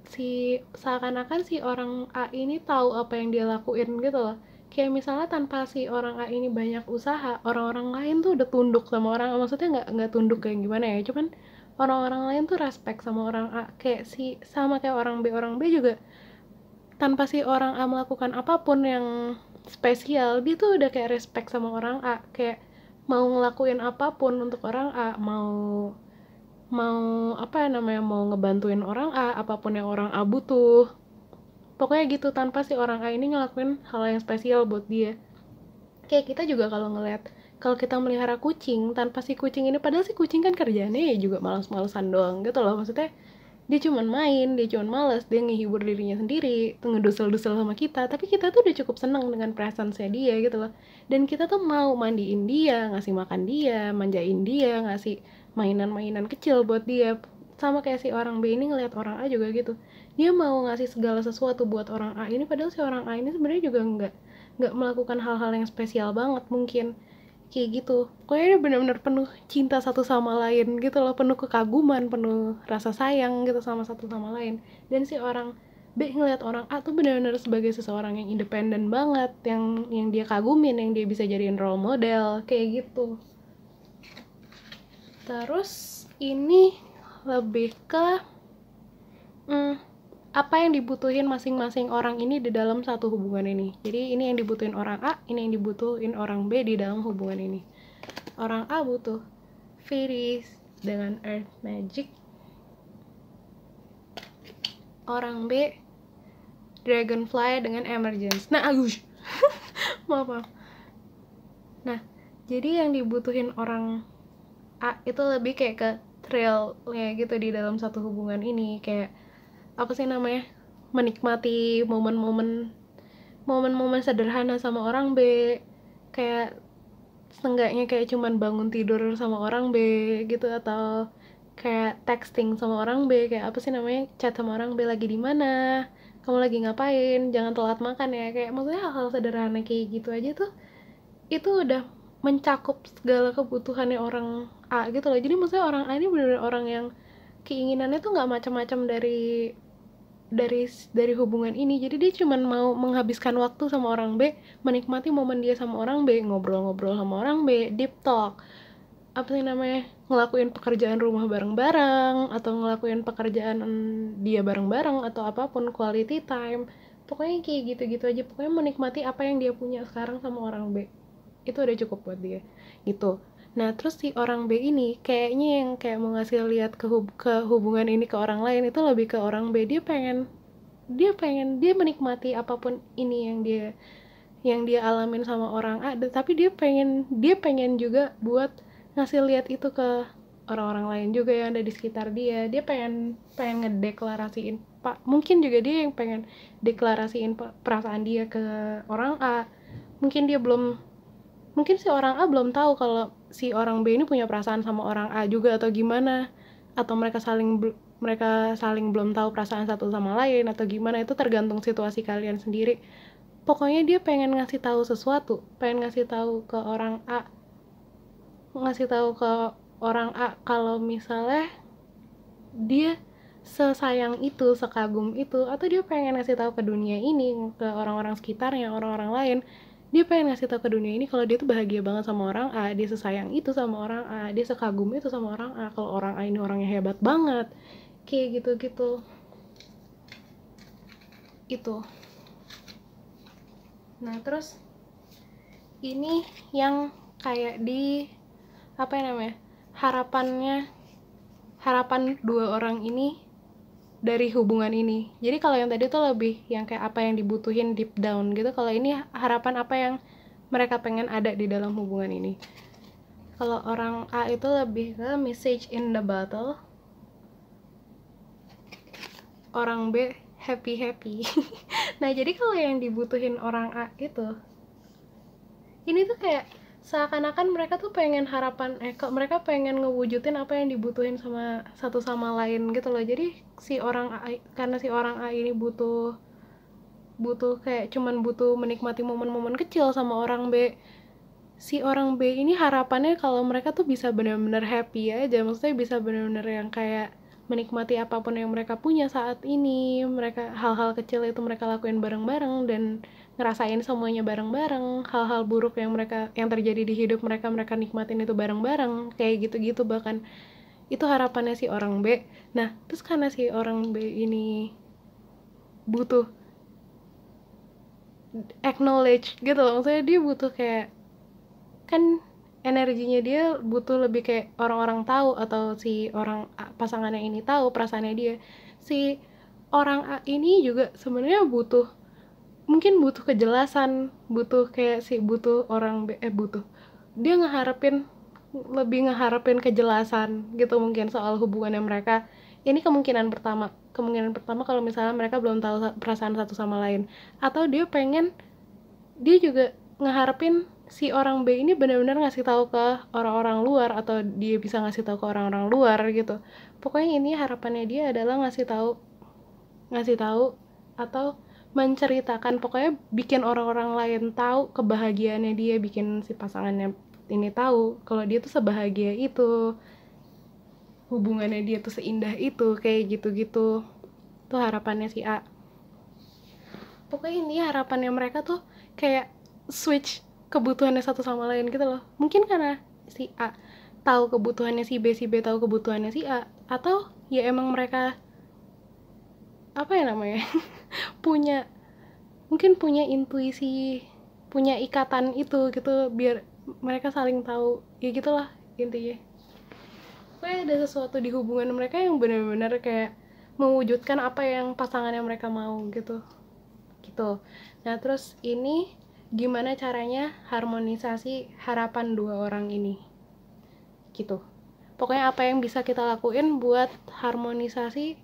seakan-akan si orang A ini tahu apa yang dia lakuin gitu loh. Kayak misalnya tanpa si orang A ini banyak usaha, orang-orang lain tuh udah tunduk sama orang A. Maksudnya nggak tunduk kayak gimana ya, cuman orang-orang lain tuh respect sama orang A. Kayak sama kayak orang B juga, tanpa si orang A melakukan apapun yang spesial, dia tuh udah kayak respect sama orang A, kayak mau ngelakuin apapun untuk orang A, mau mau apa ya namanya, mau ngebantuin orang A apapun yang orang A butuh. Pokoknya gitu, tanpa si orang A ini ngelakuin hal yang spesial buat dia. Kayak kita juga kalau kita melihara kucing, tanpa si kucing ini, padahal si kucing kan kerjaannya ya juga malas-malesan doang gitu loh. Maksudnya dia cuman main, dia cuman males, dia ngehibur dirinya sendiri, ngedusel-dusel sama kita, tapi kita tuh udah cukup seneng dengan presence-nya dia gitu loh. Dan kita tuh mau mandiin dia, ngasih makan dia, manjain dia, ngasih mainan-mainan kecil buat dia. Sama kayak si orang B ini ngeliat orang A juga gitu, dia mau ngasih segala sesuatu buat orang A ini, padahal si orang A ini sebenarnya juga nggak melakukan hal-hal yang spesial banget mungkin. Kayak gitu, pokoknya ini benar-benar penuh cinta satu sama lain gitu loh, penuh kekaguman, penuh rasa sayang gitu sama satu sama lain. Dan si orang B ngeliat orang A tuh benar-benar sebagai seseorang yang independen banget, yang dia kagumin, yang dia bisa jadiin role model kayak gitu. Terus ini lebih ke apa yang dibutuhin masing-masing orang ini di dalam satu hubungan ini. Jadi ini yang dibutuhin orang A, ini yang dibutuhin orang B di dalam hubungan ini. Orang A butuh fairies dengan earth magic. Orang B Dragonfly dengan Emergence. Nah, agus. maaf. Nah, jadi yang dibutuhin orang A itu lebih kayak ke thrill-nya gitu di dalam satu hubungan ini, kayak apa sih namanya? Menikmati momen-momen sederhana sama orang B, kayak setengahnya kayak cuman bangun tidur sama orang B gitu, atau kayak texting sama orang B, kayak apa sih namanya, chat sama orang B, lagi di mana, kamu lagi ngapain, jangan telat makan ya, kayak maksudnya hal-hal sederhana kayak gitu aja tuh itu udah mencakup segala kebutuhannya orang A gitu loh. Jadi maksudnya orang A ini benar-benar orang yang keinginannya tuh nggak macam-macam dari hubungan ini. Jadi dia cuma mau menghabiskan waktu sama orang B, menikmati momen dia sama orang B, ngobrol-ngobrol sama orang B, deep talk, apa sih namanya, ngelakuin pekerjaan rumah bareng-bareng, atau ngelakuin pekerjaan dia bareng-bareng, atau apapun, quality time, pokoknya kayak gitu-gitu aja. Pokoknya menikmati apa yang dia punya sekarang sama orang B, itu udah cukup buat dia gitu. Nah terus si orang B ini kayaknya yang kayak mau ngasih lihat ke hubungan ini ke orang lain itu lebih ke orang B, dia menikmati apapun ini yang dia alamin sama orang A, tapi dia pengen juga buat ngasih lihat itu ke orang-orang lain juga yang ada di sekitar dia pengen ngedeklarasiin, pak, mungkin juga dia yang pengen deklarasiin perasaan dia ke orang A. Mungkin si orang A belum tahu kalau si orang B ini punya perasaan sama orang A juga, atau gimana, atau mereka saling belum tahu perasaan satu sama lain, atau gimana, itu tergantung situasi kalian sendiri. Pokoknya dia pengen ngasih tahu sesuatu, pengen ngasih tahu ke orang A, kalau misalnya dia sesayang itu, sekagum itu, atau dia pengen ngasih tahu ke dunia ini, ke orang-orang sekitarnya, orang-orang lain. Dia pengen ngasih tahu ke dunia ini kalau dia tuh bahagia banget sama orang A, dia sesayang itu sama orang A, dia sekagum itu sama orang A, kalau orang A ini orangnya hebat banget, kayak gitu-gitu. Itu. Nah terus ini yang kayak di apa ya namanya, harapan dua orang ini dari hubungan ini. Jadi kalau yang tadi tuh lebih yang kayak apa yang dibutuhin deep down gitu, kalau ini harapan apa yang mereka pengen ada di dalam hubungan ini. Kalau orang A itu lebih ke message in the bottle, orang B happy. Nah jadi kalau yang dibutuhin orang A itu, ini tuh kayak seakan-akan mereka tuh pengen mereka pengen ngewujudin apa yang dibutuhin sama satu sama lain gitu loh. Jadi karena si orang A ini butuh kayak cuman butuh menikmati momen-momen kecil sama orang B, si orang B ini harapannya kalau mereka tuh bisa benar-benar happy aja, maksudnya bisa benar-benar yang kayak menikmati apapun yang mereka punya saat ini, hal-hal kecil itu mereka lakuin bareng-bareng dan ngerasain semuanya bareng-bareng, hal-hal buruk yang terjadi di hidup mereka nikmatin itu bareng-bareng, kayak gitu-gitu. Bahkan itu harapannya si orang B. Nah terus karena si orang B ini butuh acknowledge gitu loh, maksudnya dia butuh kayak, kan energinya dia butuh lebih kayak orang-orang tahu, atau si orang A, pasangannya ini tahu perasaannya dia. Si orang A ini juga sebenarnya mungkin butuh kejelasan, butuh orang B, dia lebih ngeharapin kejelasan gitu mungkin soal hubungannya mereka. Ini kemungkinan pertama kalau misalnya mereka belum tahu perasaan satu sama lain, atau dia juga ngeharapin si orang B ini benar-benar ngasih tahu ke orang-orang luar, atau dia bisa ngasih tahu ke orang-orang luar gitu. Pokoknya ini harapannya dia adalah ngasih tahu atau menceritakan, pokoknya bikin orang-orang lain tahu kebahagiaannya dia, bikin si pasangannya ini tahu kalau dia tuh sebahagia itu, hubungannya dia tuh seindah itu, kayak gitu-gitu. Tuh harapannya si A. Pokoknya ini harapannya mereka tuh kayak switch kebutuhannya satu sama lain gitu loh. Mungkin karena si A tahu kebutuhannya si B tahu kebutuhannya si A, atau ya emang mereka apa ya namanya punya intuisi, punya ikatan itu gitu, biar mereka saling tahu ya gitulah intinya. Pokoknya ada sesuatu di hubungan mereka yang benar-benar kayak mewujudkan apa yang pasangannya mereka mau gitu. gitu. Nah terus ini gimana caranya harmonisasi harapan dua orang ini gitu. Pokoknya apa yang bisa kita lakuin buat harmonisasi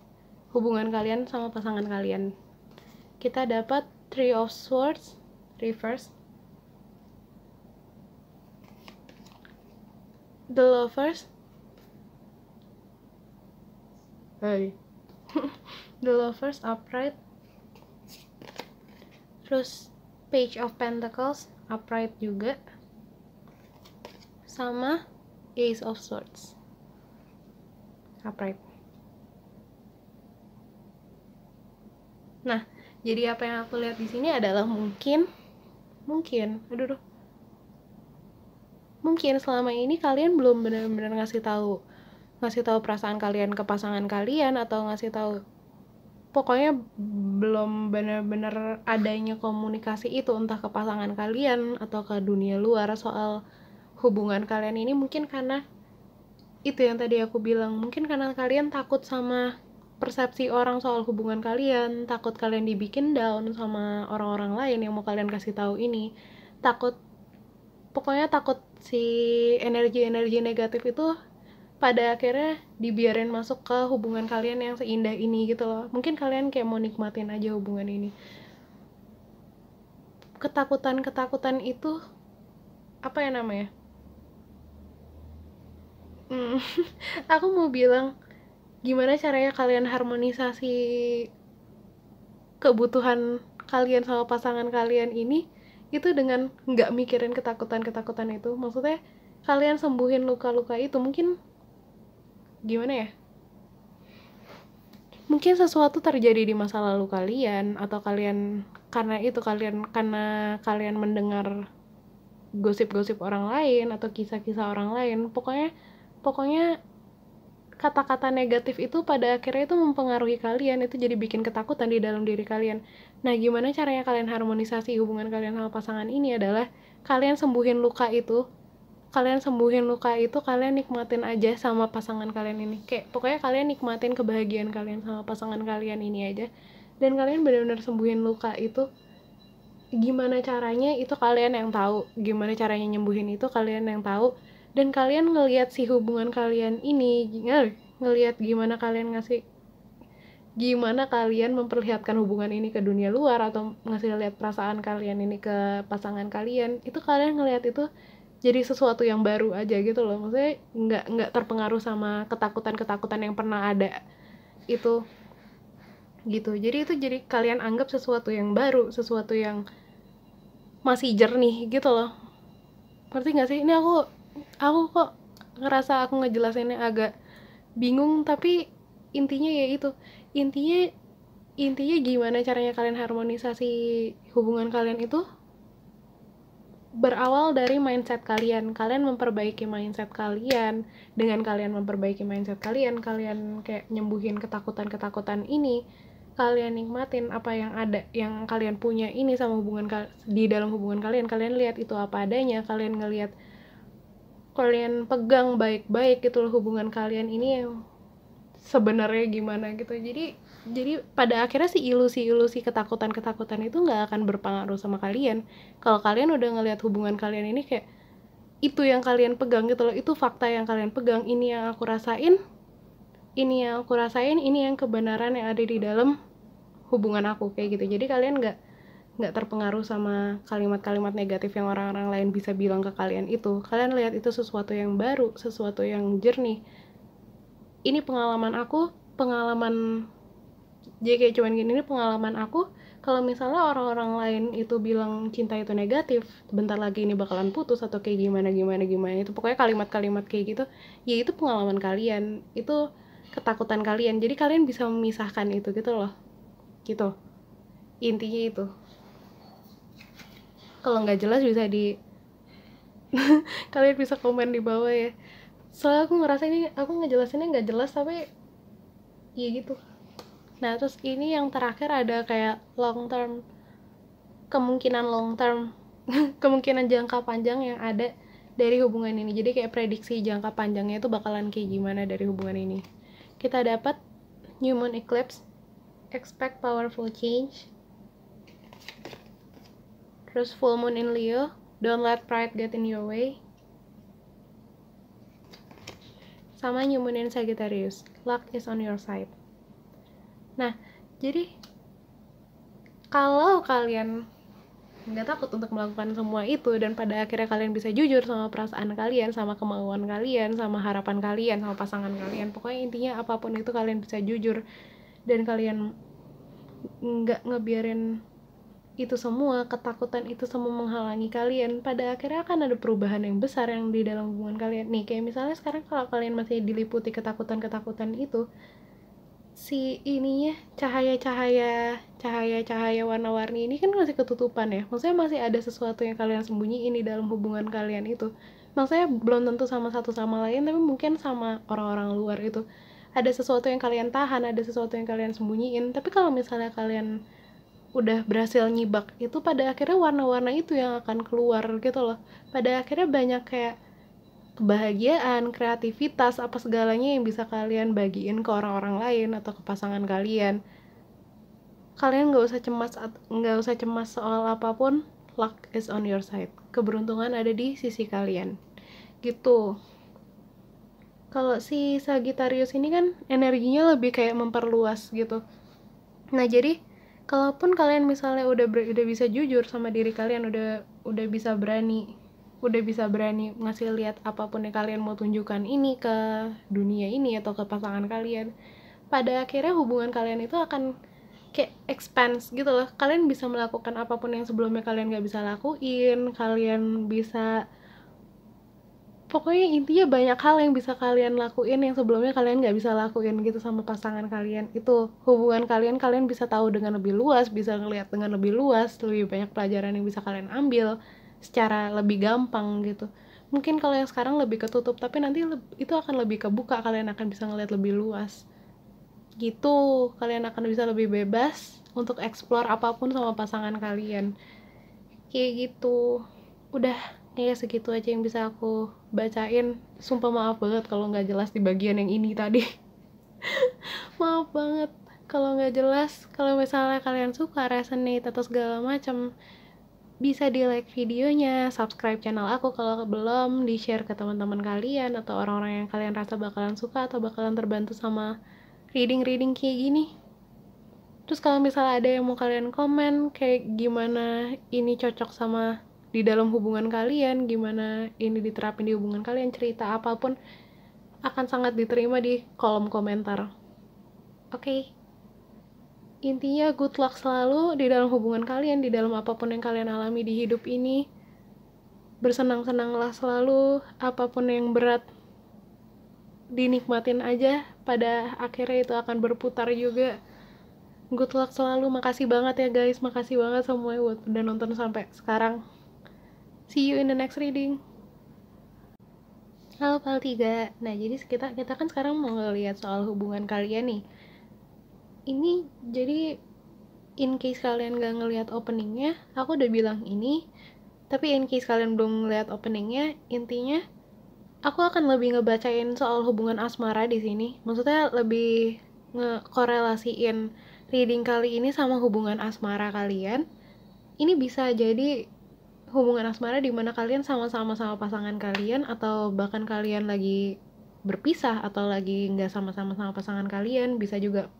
hubungan kalian sama pasangan kalian. Kita dapat Three of Swords reverse, The Lovers, The Lovers upright, terus Page of Pentacles upright juga, sama Ace of Swords upright. Nah, jadi apa yang aku lihat di sini adalah mungkin selama ini kalian belum benar-benar ngasih tahu perasaan kalian ke pasangan kalian, atau ngasih tahu, pokoknya belum benar-benar adanya komunikasi itu, entah ke pasangan kalian atau ke dunia luar soal hubungan kalian ini. Mungkin karena itu yang tadi aku bilang, mungkin karena kalian takut sama persepsi orang soal hubungan kalian, takut kalian dibikin down sama orang-orang lain yang mau kalian kasih tahu ini, pokoknya takut si energi-energi negatif itu pada akhirnya dibiarin masuk ke hubungan kalian yang seindah ini gitu loh. Mungkin kalian kayak mau nikmatin aja hubungan ini. Ketakutan itu apa ya namanya? Aku mau bilang gimana caranya kalian harmonisasi kebutuhan kalian sama pasangan kalian ini itu dengan nggak mikirin ketakutan itu. Maksudnya kalian sembuhin luka-luka itu. Mungkin gimana ya, mungkin sesuatu terjadi di masa lalu kalian, atau kalian karena kalian mendengar gosip-gosip orang lain atau kisah-kisah orang lain. Pokoknya kata-kata negatif itu pada akhirnya itu mempengaruhi kalian, itu jadi bikin ketakutan di dalam diri kalian. Nah, gimana caranya kalian harmonisasi hubungan kalian sama pasangan ini adalah kalian sembuhin luka itu, kalian nikmatin aja sama pasangan kalian ini. Kayak pokoknya kalian nikmatin kebahagiaan kalian sama pasangan kalian ini aja, dan kalian benar-benar sembuhin luka itu. Gimana caranya itu kalian yang tahu, gimana caranya nyembuhin itu kalian yang tahu. Dan kalian ngelihat si hubungan kalian ini, ngelihat gimana kalian memperlihatkan hubungan ini ke dunia luar, atau ngasih lihat perasaan kalian ini ke pasangan kalian, itu kalian ngelihat itu jadi sesuatu yang baru aja gitu loh. Maksudnya nggak terpengaruh sama ketakutan yang pernah ada itu gitu. Jadi kalian anggap sesuatu yang baru, sesuatu yang masih jernih gitu loh. Ngerti nggak sih? Ini aku kok ngerasa aku ngejelasinnya agak bingung, tapi intinya ya itu. Intinya gimana caranya kalian harmonisasi hubungan kalian itu berawal dari mindset kalian. Kalian memperbaiki mindset kalian. Dengan kalian memperbaiki mindset kalian kayak nyembuhin ketakutan ini, kalian nikmatin apa yang ada, yang kalian punya ini sama di dalam hubungan kalian. Kalian lihat itu apa adanya, kalian ngelihat, kalian pegang baik-baik gitu loh hubungan kalian ini yang sebenarnya gimana gitu. Jadi pada akhirnya si ilusi ketakutan itu nggak akan berpengaruh sama kalian kalau kalian udah ngelihat hubungan kalian ini kayak itu yang kalian pegang gitu loh, itu fakta yang kalian pegang, ini yang aku rasain, ini yang kebenaran yang ada di dalam hubungan aku, kayak gitu. Jadi kalian nggak terpengaruh sama kalimat-kalimat negatif yang orang-orang lain bisa bilang ke kalian itu. Kalian lihat itu sesuatu yang baru, sesuatu yang jernih. Ini jadi kayak cuman gini, ini pengalaman aku. Kalau misalnya orang-orang lain itu bilang cinta itu negatif, bentar lagi ini bakalan putus atau kayak gimana itu, pokoknya kalimat-kalimat kayak gitu, ya itu pengalaman kalian, itu ketakutan kalian. Jadi kalian bisa memisahkan itu gitu loh, gitu intinya itu. Kalau nggak jelas bisa kalian bisa komen di bawah ya, soalnya aku ngerasa ini aku ngejelasinnya nggak jelas, tapi ya gitu. Nah terus ini yang terakhir ada kayak kemungkinan long term kemungkinan jangka panjang yang ada dari hubungan ini. Jadi kayak prediksi jangka panjangnya itu bakalan kayak gimana dari hubungan ini. Kita dapat New Moon Eclipse, expect powerful change, Terus full moon in Leo, don't let pride get in your way. Sama new moon in Sagittarius, luck is on your side. Nah, jadi kalau kalian nggak takut untuk melakukan semua itu dan pada akhirnya kalian bisa jujur sama perasaan kalian, sama kemauan kalian, sama harapan kalian, sama pasangan kalian, pokoknya intinya apapun itu kalian bisa jujur dan kalian nggak ngebiarin itu semua, ketakutan itu semua menghalangi kalian, pada akhirnya akan ada perubahan yang besar yang di dalam hubungan kalian. Nih kayak misalnya sekarang kalau kalian masih diliputi ketakutan-ketakutan itu, si ininya cahaya warna-warni ini kan masih ketutupan ya, maksudnya masih ada sesuatu yang kalian sembunyiin di dalam hubungan kalian itu. Maksudnya belum tentu sama satu sama lain, tapi mungkin sama orang-orang luar itu ada sesuatu yang kalian tahan, ada sesuatu yang kalian sembunyiin. Tapi kalau misalnya kalian udah berhasil nyibak itu, pada akhirnya warna-warna itu yang akan keluar gitu loh. Pada akhirnya banyak kayak kebahagiaan, kreativitas, apa segalanya yang bisa kalian bagiin ke orang-orang lain atau ke pasangan kalian. Kalian nggak usah cemas soal apapun, luck is on your side. Keberuntungan ada di sisi kalian. Gitu. Kalau si Sagittarius ini kan energinya lebih kayak memperluas gitu. Nah, jadi kalaupun kalian misalnya udah bisa jujur sama diri kalian, udah bisa berani ngasih lihat apapun yang kalian mau tunjukkan ini ke dunia ini atau ke pasangan kalian, pada akhirnya hubungan kalian itu akan kayak expanse gitu loh. Kalian bisa melakukan apapun yang sebelumnya kalian gak bisa lakuin, kalian bisa, pokoknya intinya banyak hal yang bisa kalian lakuin yang sebelumnya kalian gak bisa lakuin gitu sama pasangan kalian. Itu hubungan kalian bisa tahu dengan lebih luas, bisa ngelihat dengan lebih luas, lebih banyak pelajaran yang bisa kalian ambil secara lebih gampang gitu. Mungkin kalau yang sekarang lebih ketutup, tapi nanti itu akan lebih kebuka, kalian akan bisa ngelihat lebih luas gitu. Kalian akan bisa lebih bebas untuk explore apapun sama pasangan kalian kayak gitu. Udah, kayak segitu aja yang bisa aku bacain. Sumpah maaf banget kalau nggak jelas di bagian yang ini tadi. Maaf banget kalau nggak jelas. Kalau misalnya kalian suka, resonate atau segala macam, bisa di like videonya, subscribe channel aku kalau belum, di share ke teman-teman kalian atau orang-orang yang kalian rasa bakalan suka atau bakalan terbantu sama reading kayak gini. Terus kalau misalnya ada yang mau kalian komen kayak gimana ini cocok sama di dalam hubungan kalian, gimana ini diterapin di hubungan kalian, cerita apapun akan sangat diterima di kolom komentar. Oke. Intinya good luck selalu di dalam hubungan kalian, di dalam apapun yang kalian alami di hidup ini. Bersenang-senanglah selalu, apapun yang berat dinikmatin aja, pada akhirnya itu akan berputar juga. Good luck selalu, makasih banget ya guys, makasih banget semuanya buat udah nonton sampai sekarang. See you in the next reading. Halo Pal 3. Nah, jadi kita kan sekarang mau ngeliat soal hubungan kalian nih. Ini jadi in case kalian gak ngeliat openingnya, aku udah bilang ini. Tapi in case kalian belum ngeliat openingnya, intinya aku akan lebih ngebacain soal hubungan asmara di sini. Maksudnya lebih ngekorelasiin reading kali ini sama hubungan asmara kalian. Ini bisa jadi hubungan asmara di mana kalian sama-sama sama pasangan kalian, atau bahkan kalian lagi berpisah atau lagi nggak sama-sama sama pasangan kalian. Bisa juga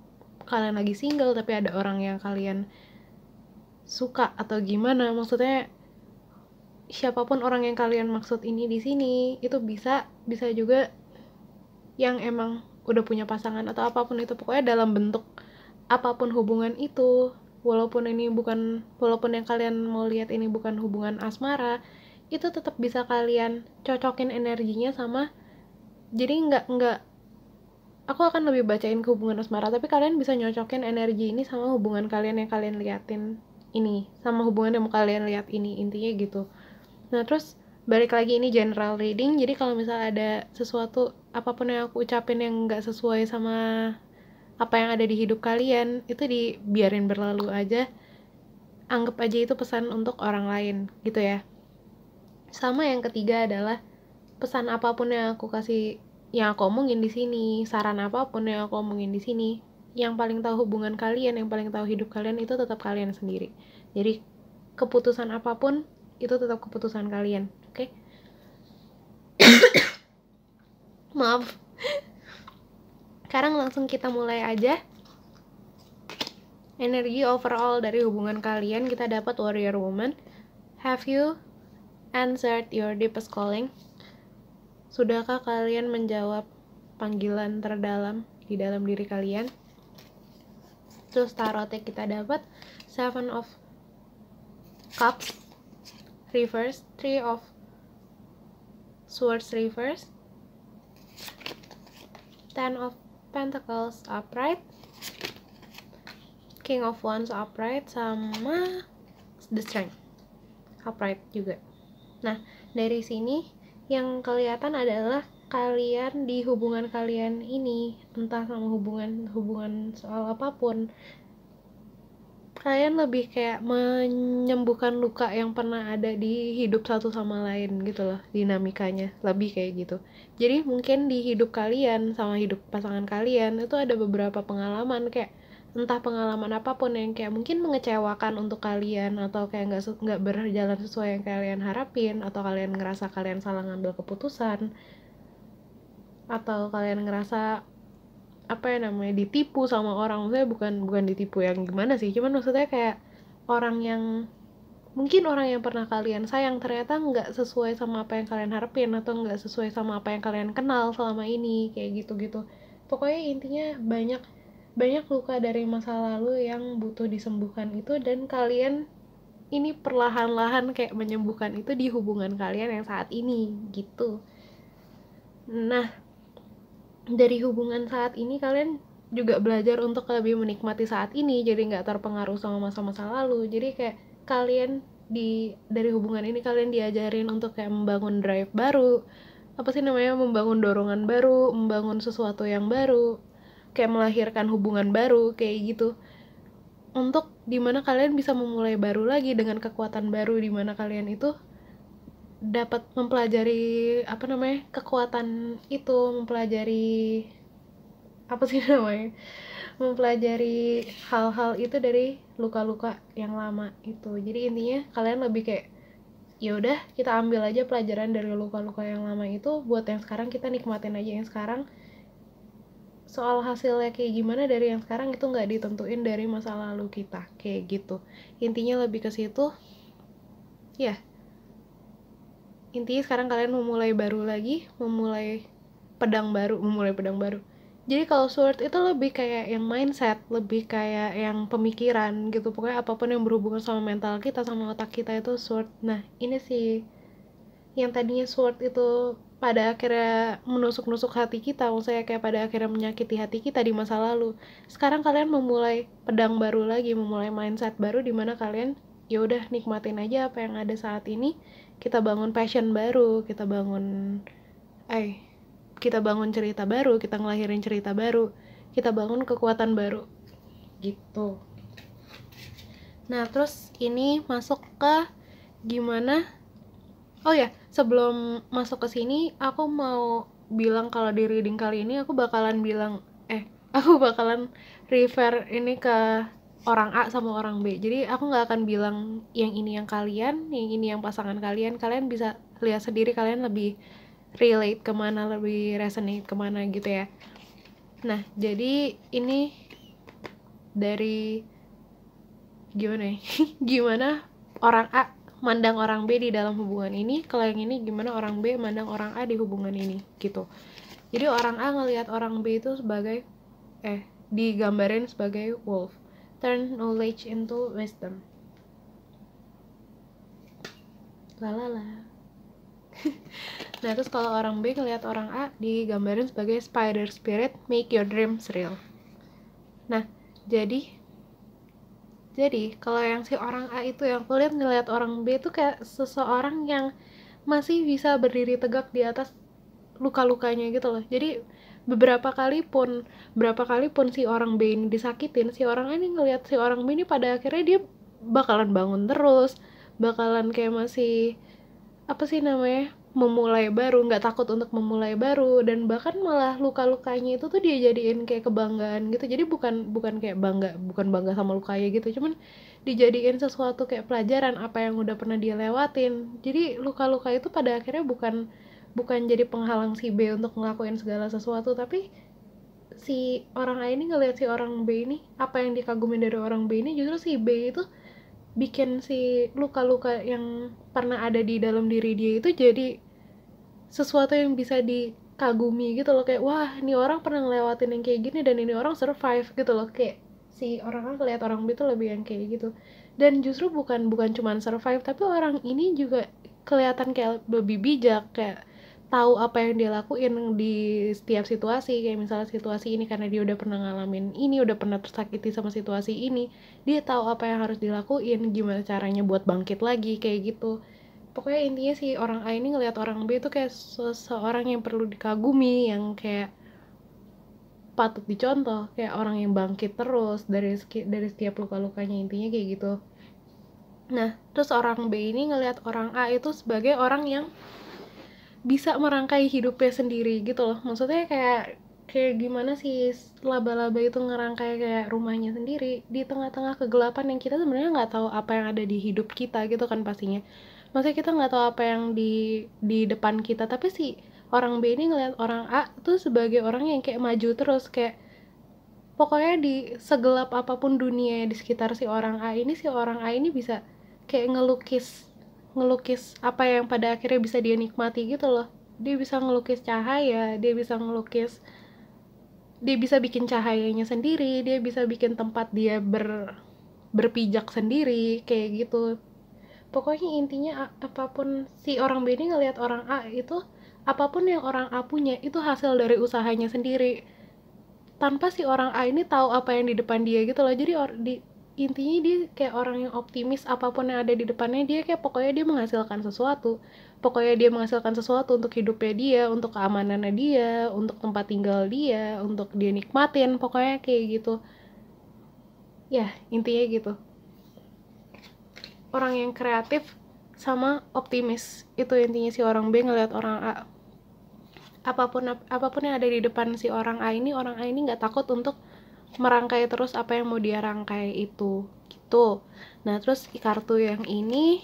kalian lagi single tapi ada orang yang kalian suka atau gimana. Maksudnya siapapun orang yang kalian maksud ini di sini, itu bisa juga yang emang udah punya pasangan atau apapun itu, pokoknya dalam bentuk apapun hubungan itu. Walaupun yang kalian mau lihat ini bukan hubungan asmara, itu tetap bisa kalian cocokin energinya sama. Jadi nggak aku akan lebih bacain ke hubungan asmara, tapi kalian bisa nyocokin energi ini sama hubungan kalian yang kalian liatin ini, sama hubungan yang mau kalian lihat ini, intinya gitu. Nah, terus balik lagi, ini general reading, jadi kalau misalnya ada sesuatu apapun yang aku ucapin yang nggak sesuai sama apa yang ada di hidup kalian, itu dibiarin berlalu aja, anggap aja itu pesan untuk orang lain gitu ya. Sama yang ketiga adalah pesan apapun yang aku kasih, yang aku omongin di sini, saran apapun yang aku omongin di sini, yang paling tahu hubungan kalian, yang paling tahu hidup kalian itu tetap kalian sendiri. Jadi keputusan apapun itu tetap keputusan kalian, oke? Maaf. Sekarang langsung kita mulai aja. Energi overall dari hubungan kalian, kita dapat Warrior Woman. Have you answered your deepest calling? Sudahkah kalian menjawab panggilan terdalam di dalam diri kalian? Terus tarotnya kita dapat Seven of Cups reverse, Three of Swords reverse, Ten of Pentacles upright, King of Wands upright, sama The Strength upright juga. Nah, dari sini yang kelihatan adalah kalian di hubungan kalian ini, entah sama hubungan soal apapun, kalian lebih kayak menyembuhkan luka yang pernah ada di hidup satu sama lain gitu loh, dinamikanya lebih kayak gitu. Jadi mungkin di hidup kalian sama hidup pasangan kalian itu ada beberapa pengalaman, kayak entah pengalaman apapun yang kayak mungkin mengecewakan untuk kalian, atau kayak nggak berjalan sesuai yang kalian harapin, atau kalian ngerasa kalian salah ngambil keputusan, atau kalian ngerasa apa ya namanya, ditipu sama orang. Maksudnya bukan ditipu yang gimana sih, cuman maksudnya kayak orang yang mungkin orang yang pernah kalian sayang ternyata nggak sesuai sama apa yang kalian harapin, atau nggak sesuai sama apa yang kalian kenal selama ini, kayak gitu-gitu. Pokoknya intinya banyak luka dari masa lalu yang butuh disembuhkan itu, dan kalian ini perlahan-lahan kayak menyembuhkan itu di hubungan kalian yang saat ini gitu. Nah, dari hubungan saat ini kalian juga belajar untuk lebih menikmati saat ini, jadi nggak terpengaruh sama masa-masa lalu. Jadi kayak kalian dari hubungan ini kalian diajarin untuk kayak membangun drive baru, apa sih namanya, membangun dorongan baru, membangun sesuatu yang baru, kayak melahirkan hubungan baru kayak gitu, untuk dimana kalian bisa memulai baru lagi dengan kekuatan baru, dimana kalian itu dapat mempelajari apa namanya, kekuatan itu, mempelajari apa sih namanya, mempelajari hal-hal itu dari luka-luka yang lama itu. Jadi intinya kalian lebih kayak ya udah, kita ambil aja pelajaran dari luka-luka yang lama itu, buat yang sekarang kita nikmatin aja yang sekarang. Soal hasilnya kayak gimana dari yang sekarang itu nggak ditentuin dari masa lalu kita, kayak gitu. Intinya lebih ke situ ya. Intinya sekarang kalian memulai baru lagi, memulai pedang baru. Jadi kalau sword itu lebih kayak yang mindset, lebih kayak yang pemikiran gitu. Pokoknya apapun yang berhubungan sama mental kita, sama otak kita, itu sword. Nah, ini sih yang tadinya sword itu pada akhirnya menusuk-nusuk hati kita, maksudnya kayak pada akhirnya menyakiti hati kita di masa lalu. Sekarang kalian memulai pedang baru lagi, memulai mindset baru, dimana kalian ya udah nikmatin aja apa yang ada saat ini. Kita bangun passion baru, kita bangun cerita baru, kita ngelahirin cerita baru, kita bangun kekuatan baru gitu. Nah, terus ini masuk ke gimana. Oh ya, sebelum masuk ke sini aku mau bilang kalau di reading kali ini aku bakalan refer ini ke orang A sama orang B. Jadi aku nggak akan bilang yang ini yang kalian, yang ini yang pasangan kalian. Kalian bisa lihat sendiri, kalian lebih relate kemana, lebih resonate kemana gitu ya. Nah, jadi ini dari gimana ya? Gimana orang A mandang orang B di dalam hubungan ini, kalau yang ini gimana orang B mandang orang A di hubungan ini gitu. Jadi orang A ngelihat orang B itu sebagai digambarin sebagai wolf, turn knowledge into wisdom. Lalala. Nah, terus kalau orang B ngelihat orang A digambarin sebagai spider spirit, make your dreams real. Nah, jadi kalau yang si orang A itu, yang aku lihat ngelihat orang B itu kayak seseorang yang masih bisa berdiri tegak di atas luka-lukanya gitu loh. Jadi berapa kali pun si orang B ini disakitin, si orang A ini ngelihat si orang B ini pada akhirnya dia bakalan bangun terus, bakalan kayak masih apa sih namanya, memulai baru, nggak takut untuk memulai baru, dan bahkan malah luka-lukanya itu tuh dia jadiin kayak kebanggaan gitu. Jadi bukan kayak bukan bangga sama lukanya gitu, cuman dijadiin sesuatu kayak pelajaran apa yang udah pernah dia lewatin. Jadi luka-luka itu pada akhirnya bukan jadi penghalang si B untuk ngelakuin segala sesuatu, tapi si orang A ini ngelihat si orang B ini, apa yang dikagumi dari orang B ini, justru si B itu bikin si luka-luka yang pernah ada di dalam diri dia itu jadi sesuatu yang bisa dikagumi gitu loh. Kayak wah, ini orang pernah ngelewatin yang kayak gini dan ini orang survive gitu loh. Kayak si orang kan ngeliat orang B itu lebih yang kayak gitu. Dan justru bukan cuman survive, tapi orang ini juga kelihatan kayak lebih bijak, kayak tahu apa yang dia lakuin di setiap situasi. Kayak misalnya situasi ini karena dia udah pernah ngalamin ini, udah pernah tersakiti sama situasi ini, dia tahu apa yang harus dilakuin, gimana caranya buat bangkit lagi, kayak gitu. Pokoknya intinya si orang A ini ngelihat orang B itu kayak seseorang yang perlu dikagumi, yang kayak patut dicontoh, kayak orang yang bangkit terus dari setiap luka-lukanya, intinya kayak gitu. Nah, terus orang B ini ngelihat orang A itu sebagai orang yang bisa merangkai hidupnya sendiri gitu loh. Maksudnya kayak gimana sih laba-laba itu ngerangkai kayak rumahnya sendiri di tengah-tengah kegelapan yang kita sebenarnya nggak tahu apa yang ada di hidup kita gitu kan pastinya. Maksudnya kita nggak tahu apa yang di depan kita, tapi si orang B ini ngelihat orang A tuh sebagai orang yang kayak maju terus, kayak pokoknya di segelap apapun dunia di sekitar si orang A ini, si orang A ini bisa kayak ngelukis apa yang pada akhirnya bisa dia nikmati gitu loh. Dia bisa ngelukis cahaya, dia bisa bikin cahayanya sendiri, dia bisa bikin tempat dia berpijak sendiri, kayak gitu. Pokoknya intinya apapun si orang B ini ngelihat orang A itu, apapun yang orang A punya itu hasil dari usahanya sendiri, tanpa si orang A ini tahu apa yang di depan dia gitu loh. Jadi intinya dia kayak orang yang optimis, apapun yang ada di depannya dia kayak pokoknya dia menghasilkan sesuatu untuk hidupnya dia, untuk keamanannya dia, untuk tempat tinggal dia, untuk dia nikmatin, pokoknya kayak gitu ya, intinya gitu. Orang yang kreatif sama optimis itu intinya si orang B ngelihat orang A. Apapun yang ada di depan si orang A ini nggak takut untuk merangkai terus apa yang mau dia rangkai itu gitu. Nah, terus kartu yang ini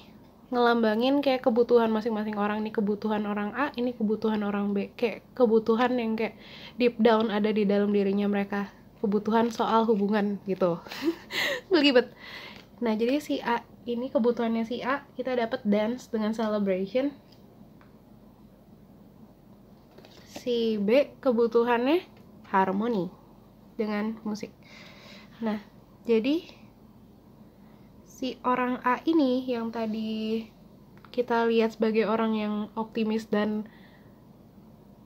ngelambangin kayak kebutuhan masing-masing orang. Nih kebutuhan orang A, ini kebutuhan orang B, kayak kebutuhan yang kayak deep down ada di dalam dirinya mereka, kebutuhan soal hubungan gitu. Belibet. Nah, jadi si A ini kebutuhannya si A, kita dapat dance dengan celebration. Si B kebutuhannya harmoni dengan musik. Nah, jadi si orang A ini yang tadi kita lihat sebagai orang yang optimis dan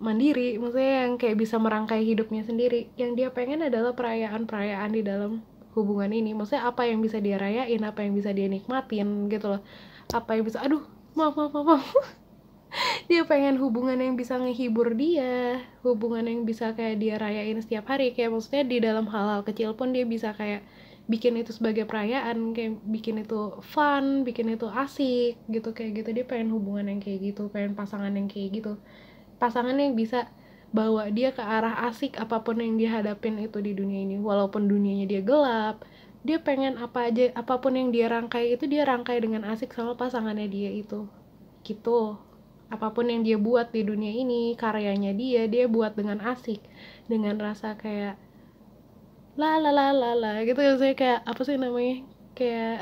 mandiri, maksudnya yang kayak bisa merangkai hidupnya sendiri, yang dia pengen adalah perayaan-perayaan di dalam hubungan ini. Maksudnya apa yang bisa dia rayain, apa yang bisa dia nikmatin gitu loh. Apa yang bisa, maaf. Dia pengen hubungan yang bisa ngehibur dia, hubungan yang bisa kayak dia rayain setiap hari. Kayak maksudnya di dalam hal-hal kecil pun dia bisa kayak bikin itu sebagai perayaan, kayak bikin itu fun, bikin itu asik gitu, kayak gitu. Dia pengen hubungan yang kayak gitu, pengen pasangan yang kayak gitu, pasangan yang bisa bawa dia ke arah asik apapun yang dia hadapin itu di dunia ini. Walaupun dunianya dia gelap, dia pengen apapun yang dia rangkai itu dia rangkai dengan asik sama pasangannya dia itu gitu. Apapun yang dia buat di dunia ini, karyanya dia buat dengan asik, dengan rasa kayak la gitu. Saya kayak apa sih namanya, kayak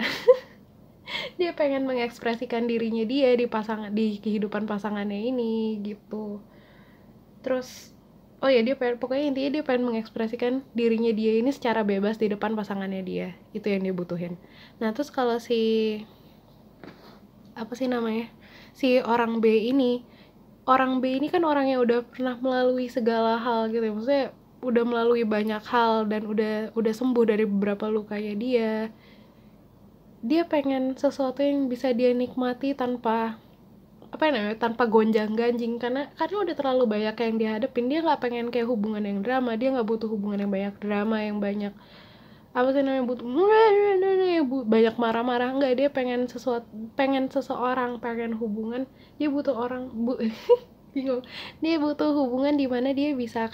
dia pengen mengekspresikan dirinya dia di kehidupan pasangannya ini gitu. Terus pokoknya intinya dia pengen mengekspresikan dirinya dia ini secara bebas di depan pasangannya dia. Itu yang dia butuhin. Nah, terus kalau si orang B ini kan orang yang udah pernah melalui segala hal gitu ya. Maksudnya udah melalui banyak hal dan udah sembuh dari beberapa lukanya dia pengen sesuatu yang bisa dia nikmati tanpa gonjang-ganjing, karena udah terlalu banyak yang dia hadapin. Dia nggak pengen kayak hubungan yang drama, dia nggak butuh hubungan yang banyak drama, yang banyak banyak marah-marah. Enggak, dia pengen seseorang, pengen hubungan, dia butuh bingung, dia butuh hubungan di mana dia bisa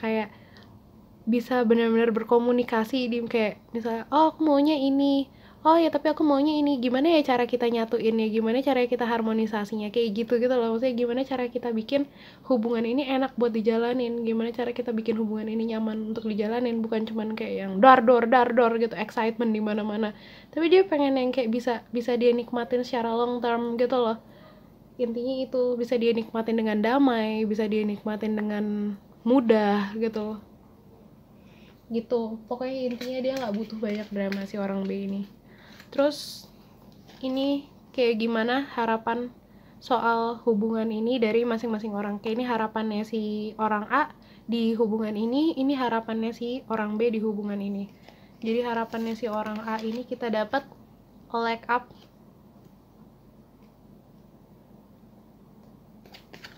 benar-benar berkomunikasi, di kayak misalnya aku maunya ini, oh ya tapi aku maunya ini, gimana ya cara kita nyatuinnya, gimana cara kita harmonisasinya, kayak gitu gitu loh. Maksudnya gimana cara kita bikin hubungan ini enak buat dijalanin, gimana cara kita bikin hubungan ini nyaman untuk dijalanin, bukan cuman kayak yang dar dor gitu, excitement di mana mana, tapi dia pengen yang kayak bisa bisa dia nikmatin secara long term gitu loh. Intinya itu bisa dia nikmatin dengan damai, bisa dia nikmatin dengan mudah gitu gitu. Pokoknya intinya dia nggak butuh banyak drama si orang B ini. Terus ini kayak gimana harapan soal hubungan ini dari masing-masing orang. Kayak ini harapannya si orang A di hubungan ini harapannya si orang B di hubungan ini. Jadi harapannya si orang A ini kita dapat lack up.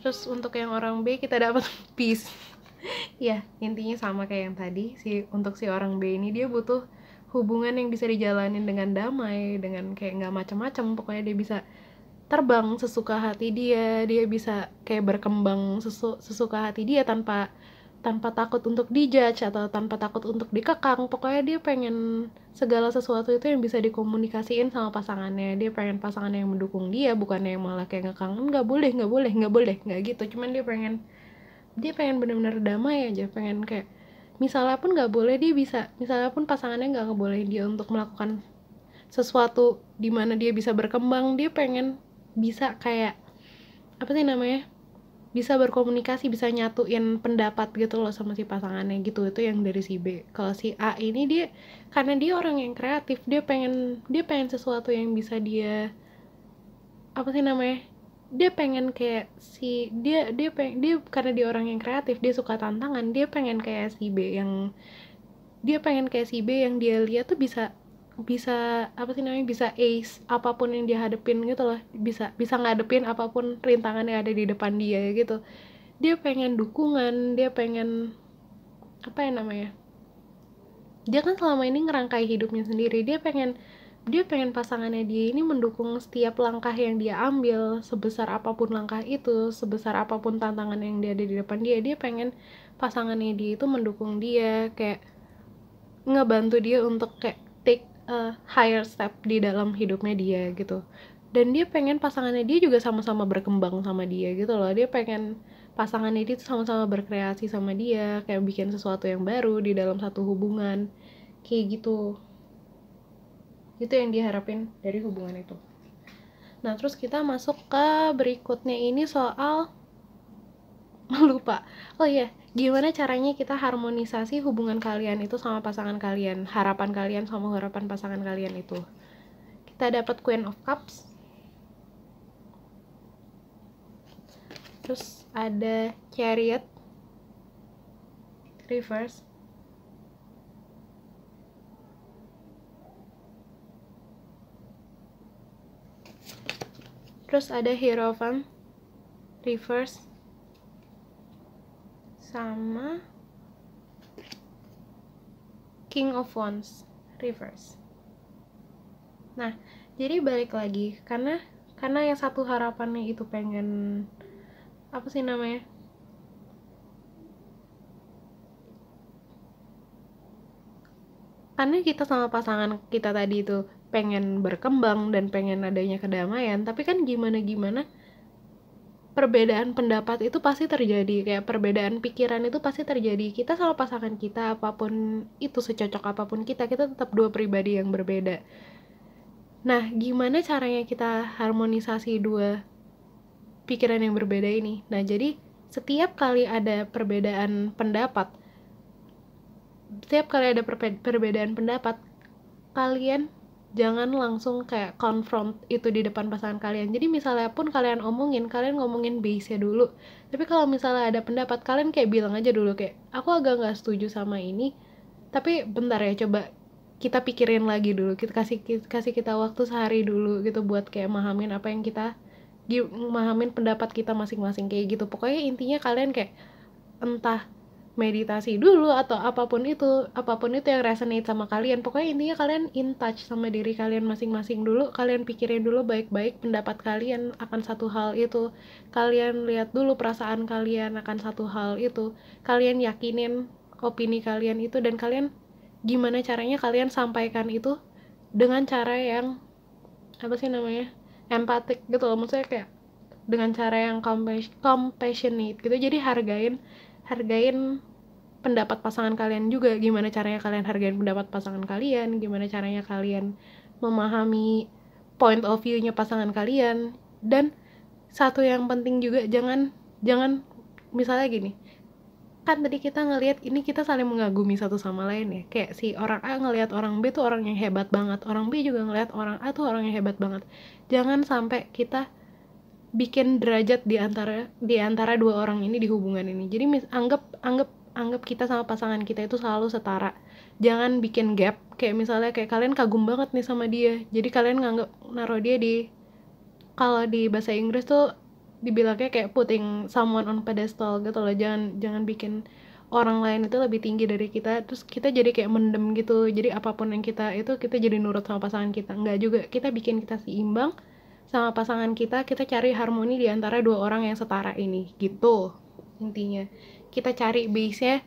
Terus untuk yang orang B kita dapat peace. Ya, intinya sama kayak yang tadi. Untuk si orang B ini dia butuh hubungan yang bisa dijalanin dengan damai, dengan kayak nggak macam-macam. Pokoknya dia bisa terbang sesuka hati dia bisa kayak berkembang sesuka hati dia tanpa tanpa takut untuk dijudge atau tanpa takut untuk dikekang. Pokoknya dia pengen segala sesuatu itu yang bisa dikomunikasiin sama pasangannya. Dia pengen pasangannya yang mendukung dia, bukannya yang malah kayak ngekang, nggak boleh nggak gitu. Cuman dia pengen benar-benar damai aja, pengen kayak misalnya pun nggak boleh, dia bisa misalnya pun pasangannya nggak ngebolehin dia untuk melakukan sesuatu di mana dia bisa berkembang, dia pengen bisa kayak apa sih namanya, bisa berkomunikasi, bisa nyatuin pendapat gitu loh sama si pasangannya gitu. Itu yang dari si B. Kalau si A ini dia karena dia orang yang kreatif, dia pengen sesuatu yang bisa dia apa sih namanya, dia pengen kayak si dia karena dia orang yang kreatif, dia suka tantangan, dia pengen kayak si B yang dia lihat tuh bisa bisa apa sih namanya, bisa ace apapun yang dia hadepin gitu loh, bisa bisa ngadepin apapun rintangan yang ada di depan dia gitu. Dia pengen dukungan, dia pengen apa ya namanya, dia kan selama ini ngerangkai hidupnya sendiri, dia pengen pasangannya dia ini mendukung setiap langkah yang dia ambil, sebesar apapun langkah itu, sebesar apapun tantangan yang dia ada di depan dia pengen pasangannya dia itu mendukung dia, kayak ngebantu dia untuk kayak take a higher step di dalam hidupnya dia gitu. Dan dia pengen pasangannya dia juga sama-sama berkembang sama dia gitu loh. Dia pengen pasangannya dia sama-sama berkreasi sama dia, kayak bikin sesuatu yang baru di dalam satu hubungan kayak gitu. Itu yang diharapin dari hubungan itu. Nah terus kita masuk ke berikutnya, ini soal lupa. Oh iya, gimana caranya kita harmonisasi hubungan kalian itu sama pasangan kalian, harapan kalian sama harapan pasangan kalian itu. Kita dapat Queen of Cups. Terus ada Chariot reverse. Terus ada Hierophant reverse sama King of Wands reverse. Nah, jadi balik lagi karena yang satu harapannya itu pengen apa sih namanya? Karena kita sama pasangan kita tadi itu pengen berkembang dan pengen adanya kedamaian, tapi kan gimana perbedaan pendapat itu pasti terjadi, kayak perbedaan pikiran itu pasti terjadi. Kita sama pasangan kita apapun itu, secocok apapun kita tetap dua pribadi yang berbeda. Nah, gimana caranya kita harmonisasi dua pikiran yang berbeda ini? Nah, jadi setiap kali ada perbedaan pendapat, kalian jangan langsung kayak confront itu di depan pasangan kalian. Jadi misalnya pun kalian ngomongin base-nya dulu. Tapi kalau misalnya ada pendapat, kalian kayak bilang aja dulu kayak, aku agak nggak setuju sama ini, tapi bentar ya, coba kita pikirin lagi dulu. Kita kasih kita waktu sehari dulu gitu buat kayak mahamin pendapat kita masing-masing kayak gitu. Pokoknya intinya kalian kayak entah meditasi dulu atau apapun itu yang resonate sama kalian. Pokoknya intinya kalian in touch sama diri kalian masing-masing dulu. Kalian pikirin dulu baik-baik pendapat kalian akan satu hal itu. Kalian lihat dulu perasaan kalian akan satu hal itu. Kalian yakinin opini kalian itu, dan kalian gimana caranya kalian sampaikan itu dengan cara yang apa sih namanya, empatik gitu loh, maksudnya kayak dengan cara yang compassionate gitu. Jadi hargain pendapat pasangan kalian juga. Gimana caranya kalian hargain pendapat pasangan kalian, gimana caranya kalian memahami point of view-nya pasangan kalian. Dan satu yang penting juga, jangan misalnya gini, kan tadi kita ngelihat ini kita saling mengagumi satu sama lain ya, kayak si orang A ngelihat orang B tuh orang yang hebat banget, orang B juga ngelihat orang A tuh orang yang hebat banget. Jangan sampai kita bikin derajat di antara dua orang ini di hubungan ini. Jadi anggap kita sama pasangan kita itu selalu setara. Jangan bikin gap, kayak misalnya kayak kalian kagum banget nih sama dia, jadi kalian nganggap naruh dia di, kalau di bahasa Inggris tuh dibilangnya kayak putting someone on pedestal gitu loh. Jangan bikin orang lain itu lebih tinggi dari kita, terus kita jadi kayak mendem gitu. Jadi apapun yang kita itu, kita jadi nurut sama pasangan kita. Enggak juga, kita bikin kita seimbang sama pasangan kita. Kita cari harmoni di antara dua orang yang setara ini gitu intinya. Kita cari base-nya,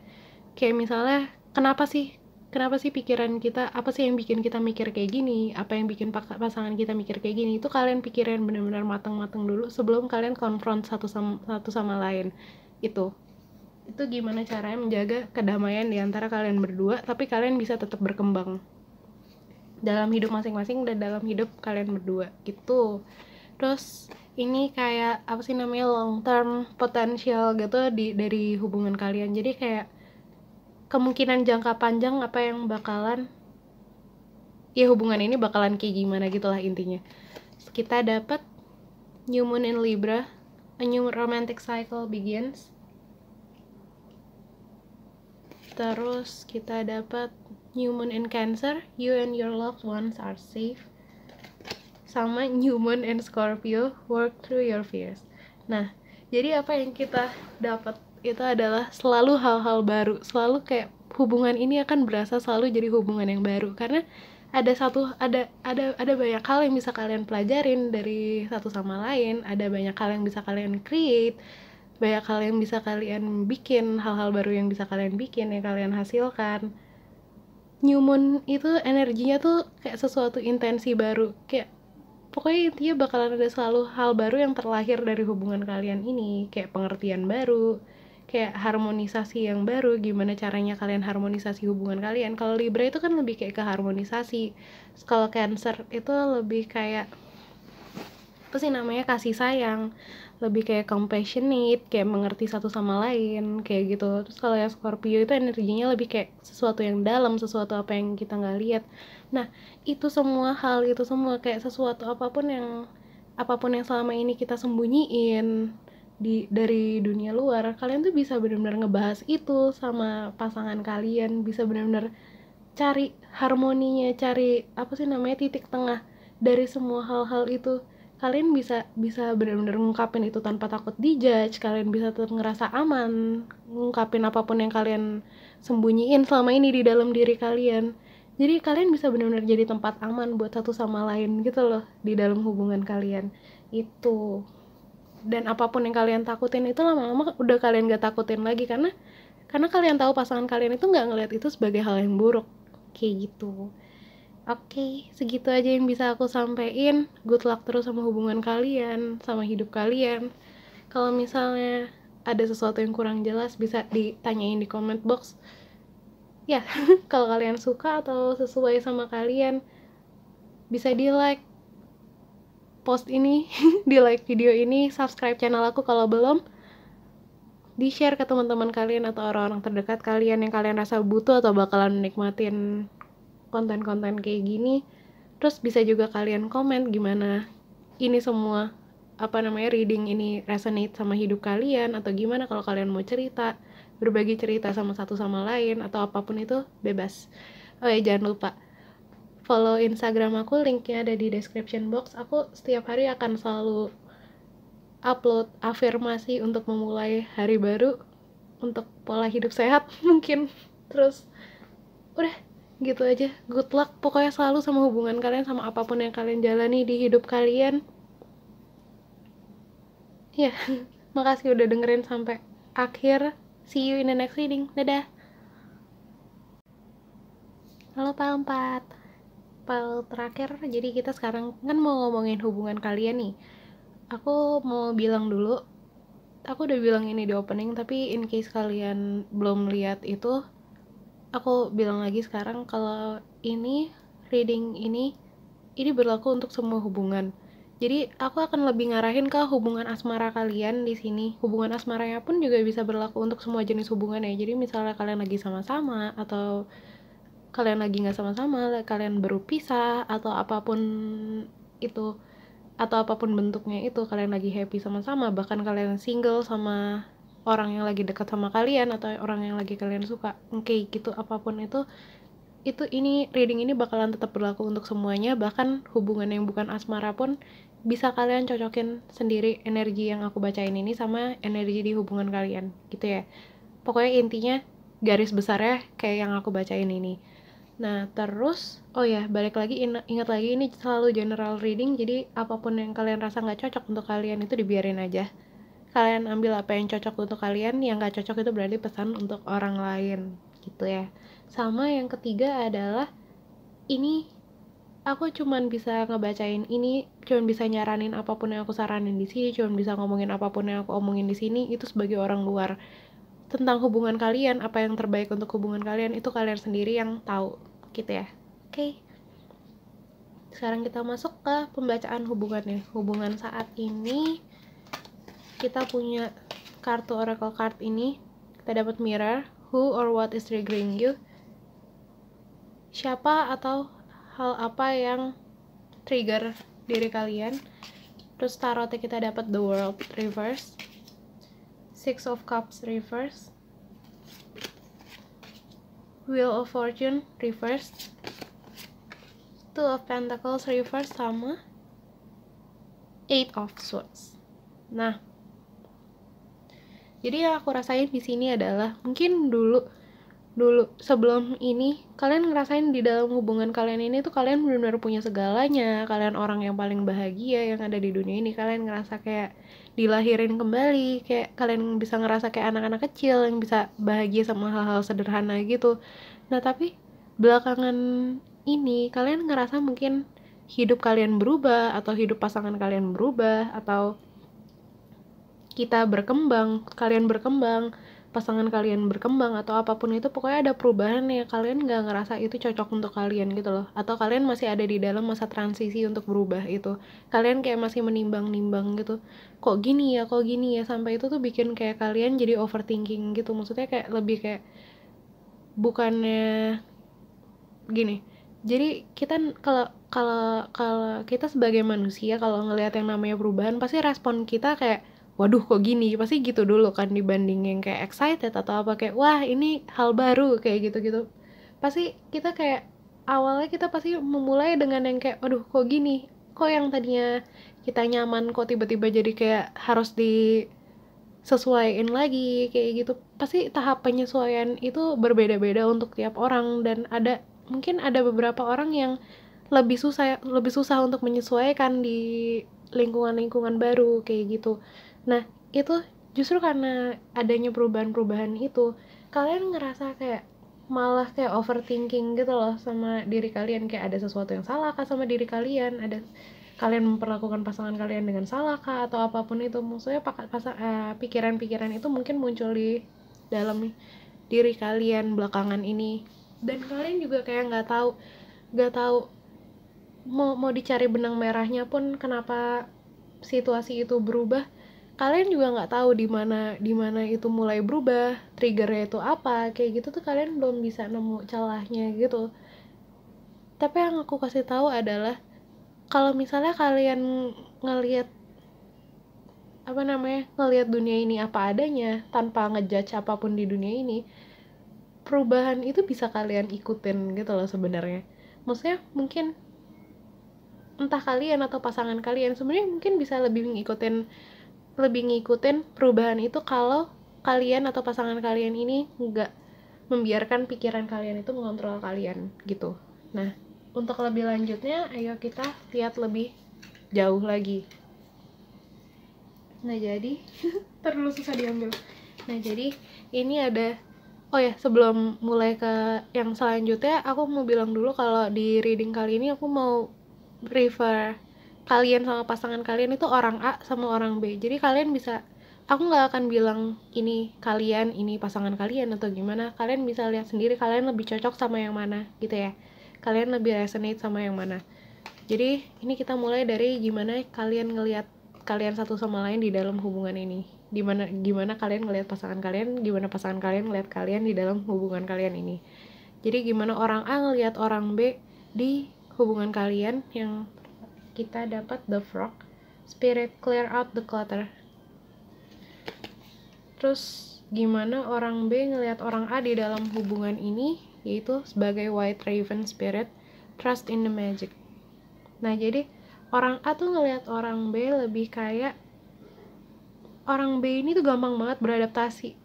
kayak misalnya kenapa sih pikiran kita, apa sih yang bikin kita mikir kayak gini, apa yang bikin pasangan kita mikir kayak gini. Itu kalian pikirin benar-benar matang-matang dulu sebelum kalian konfront satu sama lain. Itu gimana caranya menjaga kedamaian di antara kalian berdua, tapi kalian bisa tetap berkembang dalam hidup masing-masing dan dalam hidup kalian berdua gitu. Terus ini kayak apa sih namanya, long term potential gitu dari hubungan kalian. Jadi kayak kemungkinan jangka panjang apa yang bakalan, ya hubungan ini bakalan kayak gimana gitulah intinya. Kita dapat new moon in Libra, a new romantic cycle begins. Terus kita dapat new moon in Cancer, you and your loved ones are safe. Sama new moon in Scorpio, work through your fears. Nah, jadi apa yang kita dapat itu adalah selalu hal-hal baru. Selalu kayak hubungan ini akan berasa selalu jadi hubungan yang baru, karena ada banyak hal yang bisa kalian pelajarin dari satu sama lain, ada banyak hal yang bisa kalian create, banyak hal yang bisa kalian bikin, hal-hal baru yang bisa kalian bikin, yang kalian hasilkan. New moon itu energinya tuh kayak sesuatu intensi baru, kayak pokoknya intinya bakalan ada selalu hal baru yang terlahir dari hubungan kalian ini, kayak pengertian baru, kayak harmonisasi yang baru, gimana caranya kalian harmonisasi hubungan kalian. Kalau Libra itu kan lebih kayak ke harmonisasi, kalau Cancer itu lebih kayak apa sih namanya, kasih sayang, lebih kayak compassionate, kayak mengerti satu sama lain kayak gitu. Terus kalau yang Scorpio itu energinya lebih kayak sesuatu yang dalam, sesuatu apa yang kita nggak lihat. Nah, itu semua hal itu semua kayak sesuatu apapun yang selama ini kita sembunyiin dari dunia luar, kalian tuh bisa benar-benar ngebahas itu sama pasangan kalian, bisa benar-benar cari harmoninya, cari apa sih namanya, titik tengah dari semua hal-hal itu. Kalian bisa benar-benar ngungkapin itu tanpa takut dijudge, kalian bisa tetap ngerasa aman ngungkapin apapun yang kalian sembunyiin selama ini di dalam diri kalian. Jadi kalian bisa benar-benar jadi tempat aman buat satu sama lain gitu loh di dalam hubungan kalian itu. Dan apapun yang kalian takutin itu lama-lama udah kalian gak takutin lagi, karena kalian tahu pasangan kalian itu gak ngeliat itu sebagai hal yang buruk kayak gitu. Oke, segitu aja yang bisa aku sampein. Good luck terus sama hubungan kalian, sama hidup kalian. Kalau misalnya ada sesuatu yang kurang jelas, bisa ditanyain di comment box. Ya, kalau kalian suka atau sesuai sama kalian, bisa di-like post ini, di-like video ini, subscribe channel aku kalau belum, di-share ke teman-teman kalian atau orang-orang terdekat kalian yang kalian rasa butuh atau bakalan nikmatin konten-konten kayak gini. Terus bisa juga kalian komen gimana ini semua reading ini resonate sama hidup kalian, atau gimana kalau kalian mau berbagi cerita sama satu sama lain atau apapun itu, bebas. Oh ya, jangan lupa follow Instagram aku, linknya ada di description box. Aku setiap hari akan selalu upload afirmasi untuk memulai hari baru, untuk pola hidup sehat mungkin. Terus udah gitu aja. Good luck pokoknya selalu sama hubungan kalian, sama apapun yang kalian jalani di hidup kalian ya. Makasih udah dengerin sampai akhir. See you in the next reading. Dadah. Halo Pak 4. file terakhir. Jadi kita sekarang kan mau ngomongin hubungan kalian nih. Aku mau bilang dulu, aku udah bilang ini di opening, tapi in case kalian belum lihat itu, aku bilang lagi sekarang kalau ini reading ini berlaku untuk semua hubungan. Jadi aku akan lebih ngarahin ke hubungan asmara kalian di sini. Hubungan asmaranya pun juga bisa berlaku untuk semua jenis hubungan ya. Jadi misalnya kalian lagi sama-sama, atau kalian lagi nggak sama-sama, kalian baru pisah, atau apapun itu, atau apapun bentuknya itu, kalian lagi happy sama-sama, bahkan kalian single sama orang yang lagi dekat sama kalian atau orang yang lagi kalian suka, oke gitu, apapun itu ini reading ini bakalan tetap berlaku untuk semuanya. Bahkan hubungan yang bukan asmara pun bisa kalian cocokin sendiri energi yang aku bacain ini sama energi di hubungan kalian gitu ya. Pokoknya intinya garis besarnya kayak yang aku bacain ini. Nah terus, oh ya balik lagi, ingat lagi ini selalu general reading. Jadi apapun yang kalian rasa gak cocok untuk kalian itu dibiarin aja. Kalian ambil apa yang cocok untuk kalian, yang gak cocok itu berarti pesan untuk orang lain gitu ya. Sama yang ketiga adalah, ini aku cuman bisa ngebacain ini, cuman bisa nyaranin apapun yang aku saranin di sini, cuman bisa ngomongin apapun yang aku omongin di sini itu sebagai orang luar. Tentang hubungan kalian, apa yang terbaik untuk hubungan kalian itu kalian sendiri yang tahu gitu ya. Oke. Sekarang kita masuk ke pembacaan hubungannya. Hubungan saat ini kita punya kartu oracle card ini. Kita dapat mirror, who or what is triggering you. Siapa atau hal apa yang trigger diri kalian. Terus tarotnya kita dapat the world reverse, six of cups reverse, wheel of fortune reverse, two of pentacles reverse, sama eight of swords. Nah, jadi yang aku rasain di sini adalah mungkin dulu sebelum ini kalian ngerasain di dalam hubungan kalian ini tuh kalian benar-benar punya segalanya, kalian orang yang paling bahagia yang ada di dunia ini, kalian ngerasa kayak dilahirin kembali, kayak kalian bisa ngerasa kayak anak-anak kecil yang bisa bahagia sama hal-hal sederhana gitu. Nah tapi belakangan ini kalian ngerasa mungkin hidup kalian berubah, atau hidup pasangan kalian berubah, atau kita berkembang, kalian berkembang, pasangan kalian berkembang, atau apapun itu, pokoknya ada perubahan ya, kalian gak ngerasa itu cocok untuk kalian gitu loh, atau kalian masih ada di dalam masa transisi untuk berubah itu, kalian kayak masih menimbang-nimbang gitu, kok gini ya, sampai itu tuh bikin kayak kalian jadi overthinking gitu. Maksudnya kayak lebih kayak, bukannya gini, jadi kita kalau kita sebagai manusia kalau ngelihat yang namanya perubahan, pasti respon kita kayak waduh kok gini, pasti gitu dulu kan, dibanding yang kayak excited atau apa, kayak wah ini hal baru kayak gitu-gitu. Pasti kita kayak awalnya kita pasti memulai dengan yang kayak waduh kok gini, kok yang tadinya kita nyaman kok tiba-tiba jadi kayak harus disesuaiin lagi kayak gitu. Pasti tahap penyesuaian itu berbeda-beda untuk tiap orang, dan mungkin ada beberapa orang yang lebih susah untuk menyesuaikan di lingkungan baru kayak gitu. Nah itu justru karena adanya perubahan-perubahan itu, kalian ngerasa kayak malah kayak overthinking gitu loh sama diri kalian, kayak ada sesuatu yang salah kah sama diri kalian, ada kalian memperlakukan pasangan kalian dengan salah kah, atau apapun itu. Maksudnya pikiran-pikiran itu mungkin muncul di dalam diri kalian belakangan ini, dan kalian juga kayak nggak tahu mau dicari benang merahnya pun kenapa situasi itu berubah. Kalian juga nggak tahu di mana itu mulai berubah, triggernya itu apa kayak gitu tuh, kalian belum bisa nemu celahnya gitu. Tapi yang aku kasih tahu adalah, kalau misalnya kalian ngelihat dunia ini apa adanya tanpa ngejudge apapun di dunia ini, perubahan itu bisa kalian ikutin gitu loh sebenarnya. Maksudnya mungkin entah kalian atau pasangan kalian sebenarnya mungkin bisa lebih ngikutin perubahan itu kalau kalian atau pasangan kalian ini nggak membiarkan pikiran kalian itu mengontrol kalian gitu. Nah untuk lebih lanjutnya, ayo kita lihat lebih jauh lagi. Nah jadi terlalu susah diambil. Nah jadi ini ada Oh ya, sebelum mulai ke yang selanjutnya, aku mau bilang dulu kalau di reading kali ini aku mau refer kalian sama pasangan kalian itu orang A sama orang B. Jadi kalian bisa, aku nggak akan bilang ini kalian, ini pasangan kalian atau gimana. Kalian bisa lihat sendiri kalian lebih cocok sama yang mana gitu ya. Kalian lebih resonate sama yang mana. Jadi ini kita mulai dari gimana kalian ngelihat kalian satu sama lain di dalam hubungan ini. Gimana kalian ngelihat pasangan kalian, gimana pasangan kalian ngelihat kalian di dalam hubungan kalian ini. Jadi gimana orang A ngelihat orang B di hubungan kalian. Yang kita dapat the frog, spirit clear out the clutter. Terus gimana orang B ngelihat orang A di dalam hubungan ini, yaitu sebagai white raven spirit, trust in the magic. Nah jadi orang A tuh ngelihat orang B lebih kayak orang B ini tuh gampang banget beradaptasi.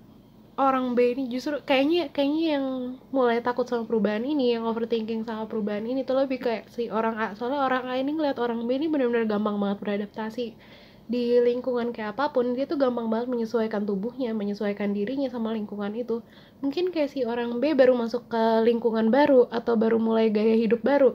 Orang B ini justru kayaknya yang mulai takut sama perubahan ini, yang overthinking sama perubahan ini tuh lebih kayak si orang A. Soalnya orang A ini ngeliat orang B ini benar-benar gampang banget beradaptasi di lingkungan kayak apapun. Dia tuh gampang banget menyesuaikan tubuhnya, menyesuaikan dirinya sama lingkungan itu. Mungkin kayak si orang B baru masuk ke lingkungan baru atau baru mulai gaya hidup baru,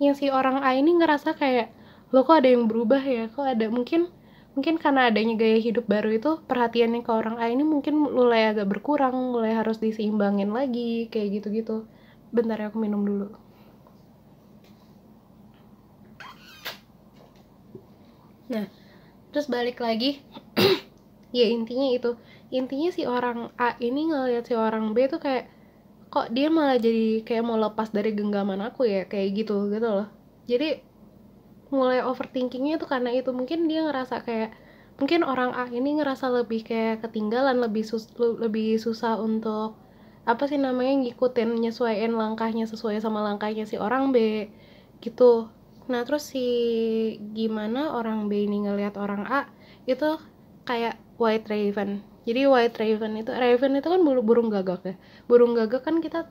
yang si orang A ini ngerasa kayak, lo kok ada yang berubah ya, kok ada, mungkin karena adanya gaya hidup baru itu perhatiannya ke orang A ini mungkin mulai agak berkurang, mulai harus diseimbangin lagi kayak gitu-gitu. Bentar ya, aku minum dulu. Nah terus balik lagi ya intinya si orang A ini ngeliat si orang B tuh kayak, kok dia malah jadi kayak mau lepas dari genggaman aku ya, kayak gitu loh. Jadi mulai overthinkingnya tuh karena itu. Mungkin dia ngerasa kayak, mungkin orang A ini ngerasa lebih kayak ketinggalan, lebih susah untuk apa sih namanya, ngikutin, nyesuaiin langkahnya sesuai sama langkahnya si orang B gitu. Nah terus si gimana orang B ini ngelihat orang A itu kayak white raven. Jadi white raven itu kan burung gagak ya. Burung gagak kan kita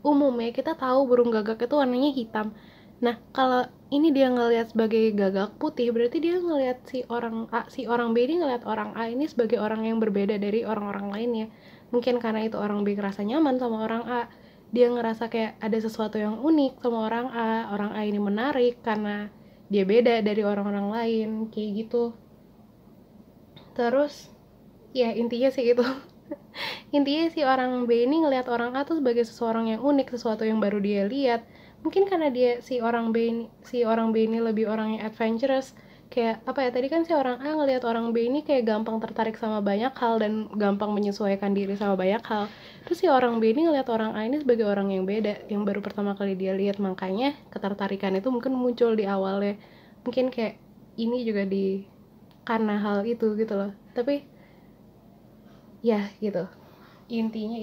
umumnya kita tahu burung gagak itu warnanya hitam. Nah kalau ini dia ngelihat sebagai gagak putih, berarti dia ngelihat si orang A, si orang B ini ngelihat orang A ini sebagai orang yang berbeda dari orang-orang lainnya. Mungkin karena itu orang B ngerasa nyaman sama orang A, dia ngerasa kayak ada sesuatu yang unik sama orang A ini menarik karena dia beda dari orang-orang lain kayak gitu. Terus ya intinya sih itu. Intinya si orang B ini ngelihat orang A tuh sebagai seseorang yang unik, sesuatu yang baru dia lihat. Mungkin karena si orang B ini lebih orang yang adventurous. Kayak apa ya, tadi kan si orang A ngelihat orang B ini kayak gampang tertarik sama banyak hal dan gampang menyesuaikan diri sama banyak hal. Terus si orang B ini ngelihat orang A ini sebagai orang yang beda, yang baru pertama kali dia lihat, makanya ketertarikan itu mungkin muncul di awalnya. Mungkin kayak ini juga karena hal itu gitu loh. Tapi ya gitu, intinya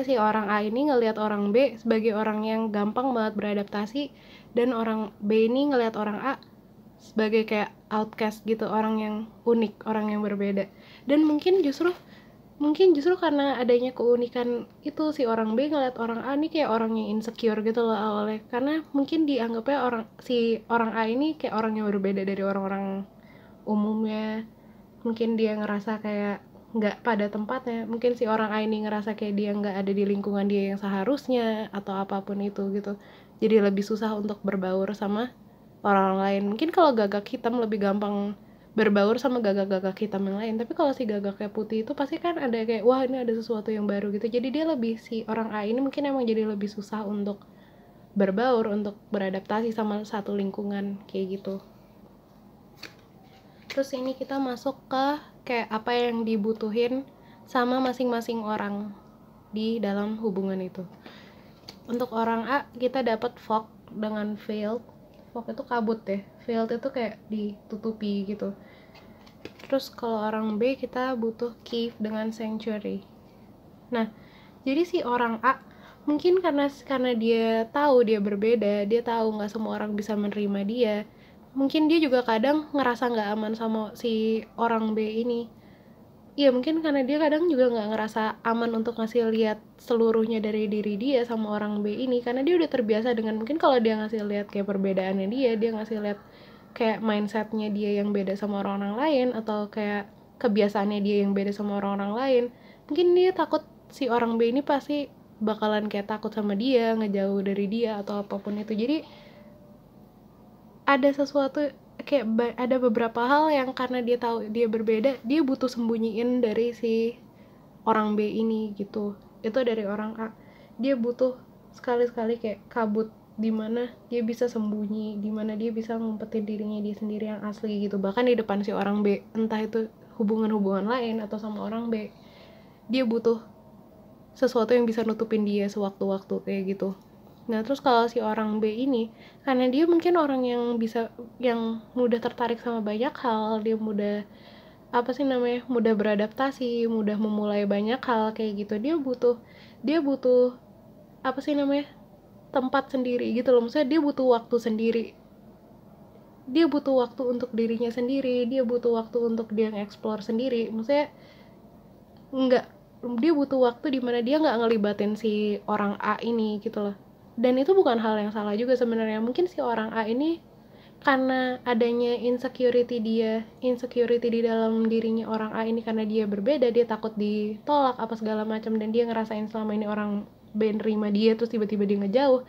si orang A ini ngelihat orang B sebagai orang yang gampang banget beradaptasi, dan orang B ini ngelihat orang A sebagai kayak outcast gitu, orang yang unik, orang yang berbeda. Dan mungkin justru karena adanya keunikan itu, si orang B ngelihat orang A ini kayak orang yang insecure gitu loh awalnya, karena mungkin dianggapnya si orang A ini kayak orang yang berbeda dari orang-orang umumnya. Mungkin dia ngerasa kayak nggak pada tempatnya, mungkin si orang A ini ngerasa kayak dia nggak ada di lingkungan dia yang seharusnya atau apapun itu gitu. Jadi lebih susah untuk berbaur sama orang lain. Mungkin kalau gagak hitam lebih gampang berbaur sama gagak-gagak hitam yang lain, tapi kalau si gagaknya putih itu pasti kan ada kayak, wah ini ada sesuatu yang baru gitu. Jadi dia lebih, si orang A ini mungkin emang jadi lebih susah untuk berbaur, untuk beradaptasi sama satu lingkungan kayak gitu. Terus ini kita masuk ke kayak apa yang dibutuhin sama masing-masing orang di dalam hubungan itu. Untuk orang A kita dapat fog dengan veiled. Fog itu kabut ya, veiled itu kayak ditutupi gitu. Terus kalau orang B kita butuh cave dengan sanctuary. Nah jadi si orang A mungkin karena dia tahu dia berbeda, dia tahu nggak semua orang bisa menerima dia, mungkin dia juga kadang ngerasa nggak aman sama si orang B ini. Iya mungkin karena dia kadang juga nggak ngerasa aman untuk ngasih lihat seluruhnya dari diri dia sama orang B ini, karena dia udah terbiasa dengan, mungkin kalau dia ngasih lihat kayak perbedaannya dia ngasih lihat kayak mindsetnya dia yang beda sama orang-orang lain, atau kayak kebiasaannya dia yang beda sama orang-orang lain, mungkin dia takut si orang B ini pasti bakalan kayak takut sama dia, ngejauh dari dia atau apapun itu. Jadi ada sesuatu kayak ada beberapa hal yang karena dia tahu dia berbeda, dia butuh sembunyiin dari si orang B ini gitu. Itu dari orang A, dia butuh sekali-sekali kayak kabut di mana dia bisa sembunyi, di mana dia bisa ngumpetin dirinya dia sendiri yang asli gitu, bahkan di depan si orang B, entah itu hubungan-hubungan lain atau sama orang B, dia butuh sesuatu yang bisa nutupin dia sewaktu-waktu kayak gitu. Nah terus kalau si orang B ini, karena dia mungkin orang yang mudah tertarik sama banyak hal, dia mudah mudah beradaptasi, mudah memulai banyak hal kayak gitu, dia butuh tempat sendiri gitu loh. Maksudnya dia butuh waktu sendiri, dia butuh waktu untuk dirinya sendiri, dia butuh waktu untuk dia nge-explore sendiri. Maksudnya nggak dia butuh waktu dimana dia nggak ngelibatin si orang A ini gitu loh. Dan itu bukan hal yang salah juga sebenarnya. Mungkin si orang A ini karena adanya insecurity di dalam dirinya orang A ini, karena dia berbeda, dia takut ditolak apa segala macam, dan dia ngerasain selama ini orang B nerima dia terus tiba-tiba dia ngejauh.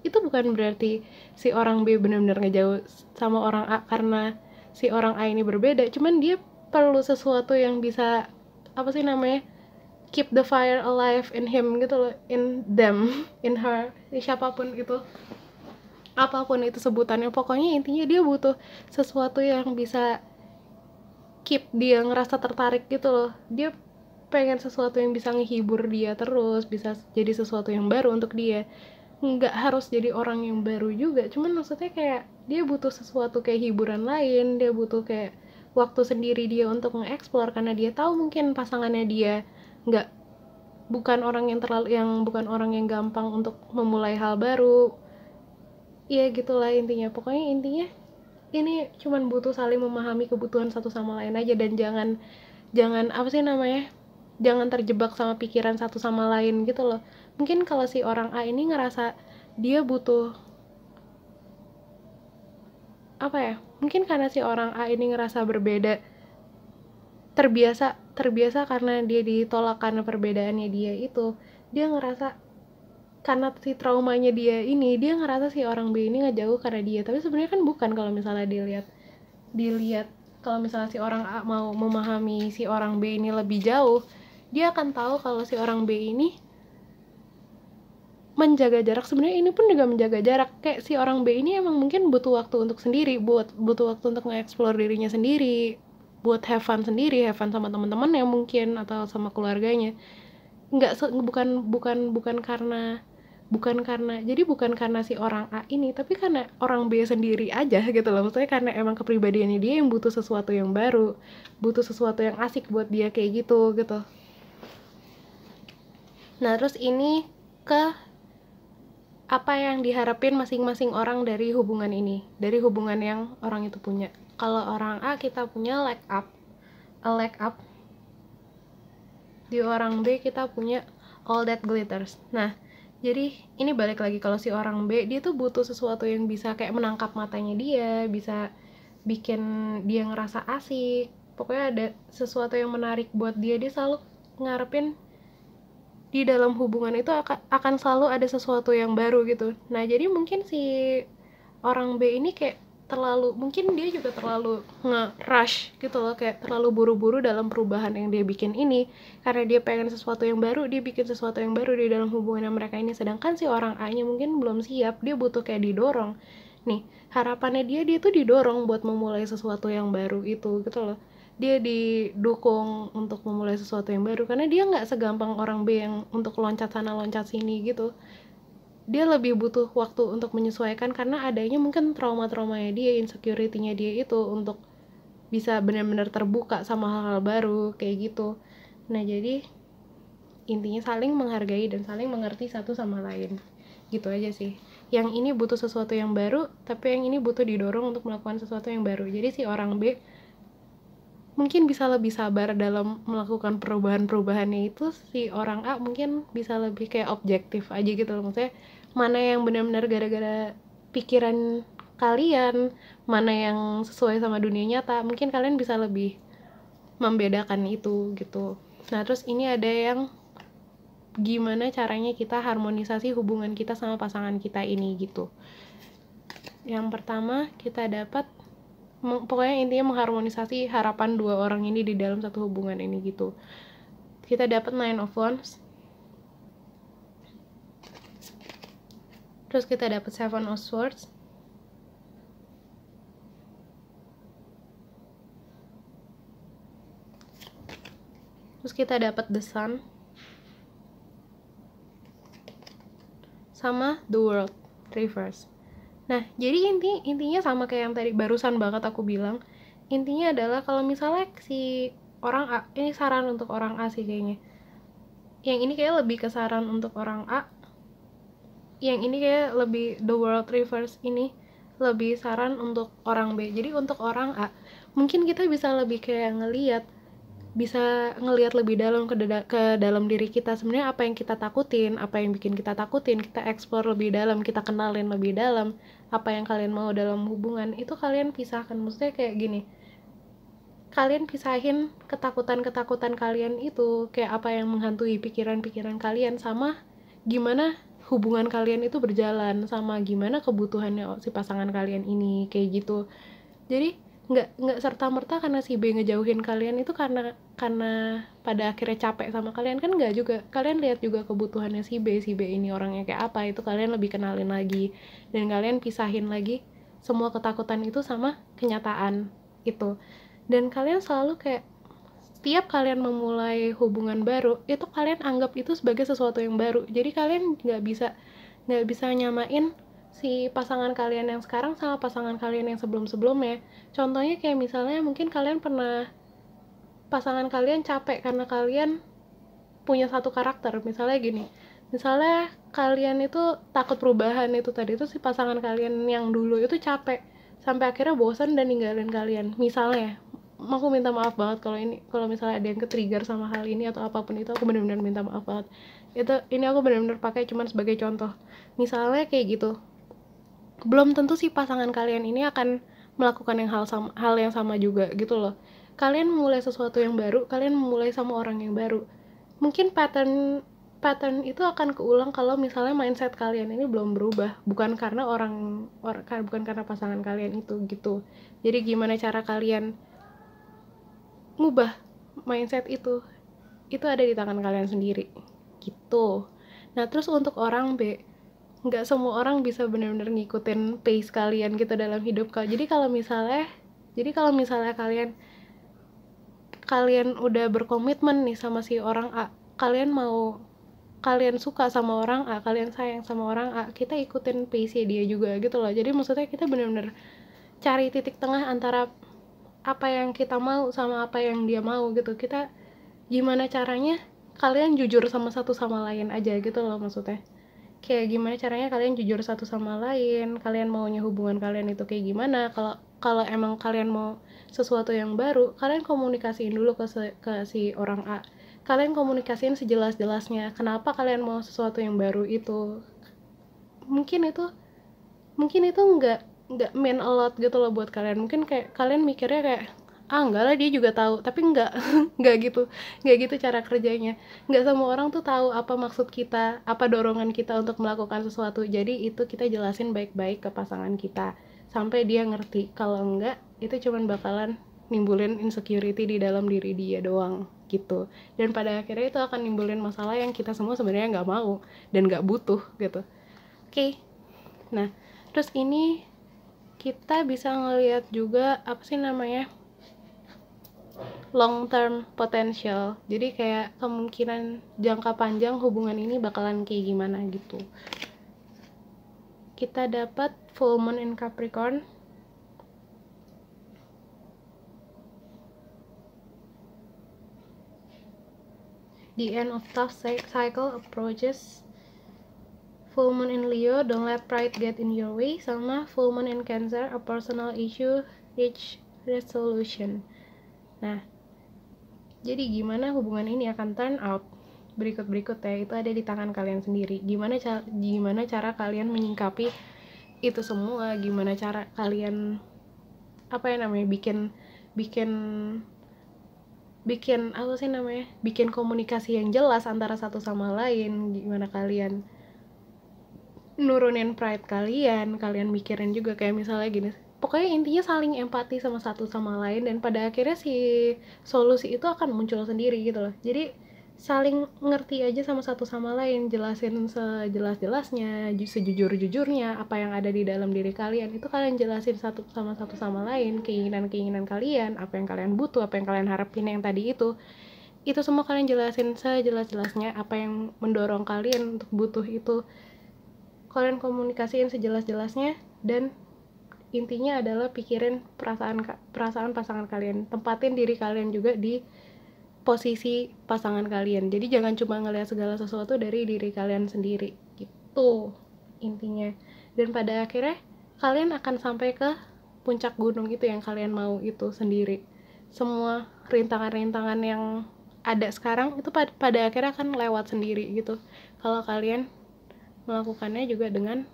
Itu bukan berarti si orang B benar-benar ngejauh sama orang A karena si orang A ini berbeda, cuman dia perlu sesuatu yang bisa keep the fire alive in him gitu loh, in them, in her, siapapun itu, apapun itu sebutannya, pokoknya intinya dia butuh sesuatu yang bisa keep dia ngerasa tertarik gitu loh. Dia pengen sesuatu yang bisa ngehibur dia terus, bisa jadi sesuatu yang baru untuk dia. Nggak harus jadi orang yang baru juga, cuman maksudnya kayak dia butuh sesuatu kayak hiburan lain, dia butuh kayak waktu sendiri dia untuk nge-explore, karena dia tahu mungkin pasangannya dia nggak bukan orang yang gampang untuk memulai hal baru. Iya gitulah intinya. Pokoknya intinya ini cuman butuh saling memahami kebutuhan satu sama lain aja, dan jangan jangan jangan terjebak sama pikiran satu sama lain gitu loh. Mungkin kalau si orang A ini ngerasa dia butuh mungkin karena si orang A ini ngerasa berbeda, terbiasa karena dia ditolak karena perbedaannya dia itu, dia ngerasa karena si traumanya dia ngerasa si orang B ini ngejauh karena dia. Tapi sebenarnya kan bukan. Kalau misalnya dilihat kalau misalnya si orang A mau memahami si orang B ini lebih jauh, dia akan tahu kalau si orang B ini menjaga jarak. Sebenarnya ini pun juga menjaga jarak. Kayak si orang B ini emang mungkin butuh waktu untuk sendiri, butuh waktu untuk nge-explore dirinya sendiri, buat have fun sama teman-temannya mungkin atau sama keluarganya. Bukan karena si orang A ini, tapi karena orang B sendiri aja gitu loh. Maksudnya karena emang kepribadiannya dia yang butuh sesuatu yang baru, butuh sesuatu yang asik buat dia kayak gitu. Nah terus ini ke apa yang diharapin masing-masing orang dari hubungan ini, dari hubungan yang orang itu punya. Kalau orang A kita punya a leg up, di orang B kita punya all that glitters. Nah jadi ini balik lagi, kalau si orang B dia tuh butuh sesuatu yang bisa kayak menangkap matanya dia, bisa bikin dia ngerasa asik, pokoknya ada sesuatu yang menarik buat dia selalu ngarepin di dalam hubungan itu akan selalu ada sesuatu yang baru gitu. Nah jadi mungkin si orang B ini kayak mungkin dia juga terlalu nge-rush gitu loh, kayak terlalu buru-buru dalam perubahan yang dia bikin ini, karena dia pengen sesuatu yang baru, dia bikin sesuatu yang baru di dalam hubungan mereka ini. Sedangkan si orang A nya mungkin belum siap, dia butuh kayak didorong nih, harapannya dia tuh didorong buat memulai sesuatu yang baru itu gitu loh. Dia didukung untuk memulai sesuatu yang baru, karena dia nggak segampang orang B yang untuk loncat sana loncat sini gitu. Dia lebih butuh waktu untuk menyesuaikan karena adanya mungkin trauma-traumanya dia, insecurity-nya dia itu, untuk bisa benar-benar terbuka sama hal-hal baru kayak gitu. Nah jadi intinya saling menghargai dan saling mengerti satu sama lain, gitu aja sih. Yang ini butuh sesuatu yang baru, tapi yang ini butuh didorong untuk melakukan sesuatu yang baru. Jadi si orang B mungkin bisa lebih sabar dalam melakukan perubahan-perubahannya itu, si orang A mungkin bisa lebih kayak objektif aja gitu loh. Maksudnya mana yang benar-benar gara-gara pikiran kalian, mana yang sesuai sama dunia nyata, mungkin kalian bisa lebih membedakan itu gitu. Nah terus ini ada yang gimana caranya kita harmonisasi hubungan kita sama pasangan kita ini gitu. Yang pertama kita dapat pokoknya intinya mengharmonisasi harapan dua orang ini di dalam satu hubungan ini gitu. Kita dapat Nine of Wands, terus kita dapat Seven of Swords, terus kita dapat The Sun, sama The World reverse. Nah, jadi intinya sama kayak yang tadi barusan banget aku bilang. Intinya adalah kalau misalnya si orang A, ini saran untuk orang A sih kayaknya. Yang ini kayak lebih ke saran untuk orang A. Yang ini kayak lebih The World reverse ini lebih saran untuk orang B. Jadi untuk orang A, mungkin kita bisa lebih kayak bisa ngelihat lebih dalam ke dalam diri kita, sebenarnya apa yang kita takutin, apa yang bikin kita takutin, kita explore lebih dalam, kita kenalin lebih dalam apa yang kalian mau dalam hubungan itu. Kalian pisahkan, maksudnya kayak gini, kalian pisahin ketakutan kalian itu, kayak apa yang menghantui pikiran kalian, sama gimana hubungan kalian itu berjalan, sama gimana kebutuhannya si pasangan kalian ini, kayak gitu. Jadi nggak serta merta karena si B ngejauhin kalian itu karena pada akhirnya capek sama kalian, kan nggak juga. Kalian lihat juga kebutuhannya si B ini orangnya kayak apa, itu kalian lebih kenalin lagi, dan kalian pisahin lagi semua ketakutan itu sama kenyataan itu. Dan kalian selalu kayak setiap kalian memulai hubungan baru itu kalian anggap itu sebagai sesuatu yang baru. Jadi kalian nggak bisa nyamain si pasangan kalian yang sekarang sama pasangan kalian yang sebelum-sebelumnya. Contohnya kayak misalnya mungkin kalian pernah, pasangan kalian capek karena kalian punya satu karakter, misalnya gini, misalnya kalian itu takut perubahan, itu tadi itu si pasangan kalian yang dulu itu capek sampai akhirnya bosan dan ninggalin kalian. Misalnya, aku minta maaf banget kalau misalnya ada yang ke-trigger sama hal ini atau apapun itu, aku benar-benar minta maaf banget. Ini aku benar-benar pakai cuman sebagai contoh. Misalnya kayak gitu, belum tentu si pasangan kalian ini akan melakukan hal yang sama juga gitu loh. Kalian memulai sesuatu yang baru, kalian memulai sama orang yang baru, mungkin pattern itu akan keulang kalau misalnya mindset kalian ini belum berubah, bukan karena bukan karena pasangan kalian itu gitu. Jadi gimana cara kalian ngubah mindset itu ada di tangan kalian sendiri gitu. Nah terus untuk orang B, nggak semua orang bisa benar-benar ngikutin pace kalian gitu dalam hidup kalian. Jadi kalau misalnya kalian udah berkomitmen nih sama si orang A, kalian suka sama orang A, kalian sayang sama orang A, kita ikutin pace dia juga gitu loh. Jadi maksudnya kita benar-benar cari titik tengah antara apa yang kita mau sama apa yang dia mau gitu. Kita gimana caranya kalian jujur sama satu sama lain aja gitu loh, maksudnya kayak gimana caranya kalian jujur satu sama lain, kalian maunya hubungan kalian itu kayak gimana. Kalau emang kalian mau sesuatu yang baru, kalian komunikasiin dulu ke si orang A, kalian komunikasiin sejelas-jelasnya kenapa kalian mau sesuatu yang baru itu. Mungkin itu nggak mean a lot gitu loh buat kalian. Mungkin kayak kalian mikirnya kayak enggak lah dia juga tahu, tapi enggak nggak gitu cara kerjanya. Nggak semua orang tuh tahu apa maksud kita, apa dorongan kita untuk melakukan sesuatu. Jadi itu kita jelasin baik-baik ke pasangan kita sampai dia ngerti. Kalau enggak, itu cuman bakalan nimbulin insecurity di dalam diri dia doang gitu, dan pada akhirnya itu akan nimbulin masalah yang kita semua sebenarnya nggak mau dan nggak butuh gitu. Oke. Nah terus ini kita bisa ngelihat juga apa sih namanya, long term potential. Jadi kayak kemungkinan jangka panjang hubungan ini bakalan kayak gimana gitu. Kita dapat full moon in Capricorn, the end of tough cycle approaches, full moon in Leo, don't let pride get in your way, sama full moon in Cancer, a personal issue reach resolution. Nah, jadi gimana hubungan ini akan turn out berikut ya, itu ada di tangan kalian sendiri. Gimana cara kalian menyikapi itu semua, gimana cara kalian bikin bikin apa sih namanya, bikin komunikasi yang jelas antara satu sama lain. Gimana kalian nurunin pride kalian mikirin juga kayak misalnya gini, pokoknya intinya saling empati sama satu sama lain, dan pada akhirnya si solusi itu akan muncul sendiri gitu loh. Jadi saling ngerti aja sama satu sama lain, jelasin sejelas-jelasnya, sejujur-jujurnya apa yang ada di dalam diri kalian, itu kalian jelasin satu sama lain, keinginan-keinginan kalian, apa yang kalian butuh, apa yang kalian harapin yang tadi itu semua kalian jelasin sejelas-jelasnya. Apa yang mendorong kalian untuk butuh itu kalian komunikasiin sejelas-jelasnya, dan intinya adalah pikirin perasaan pasangan kalian, tempatin diri kalian juga di posisi pasangan kalian. Jadi jangan cuma ngelihat segala sesuatu dari diri kalian sendiri gitu intinya. Dan pada akhirnya kalian akan sampai ke puncak gunung itu yang kalian mau itu sendiri. Semua rintangan-rintangan yang ada sekarang itu pada akhirnya akan lewat sendiri gitu kalau kalian melakukannya juga dengan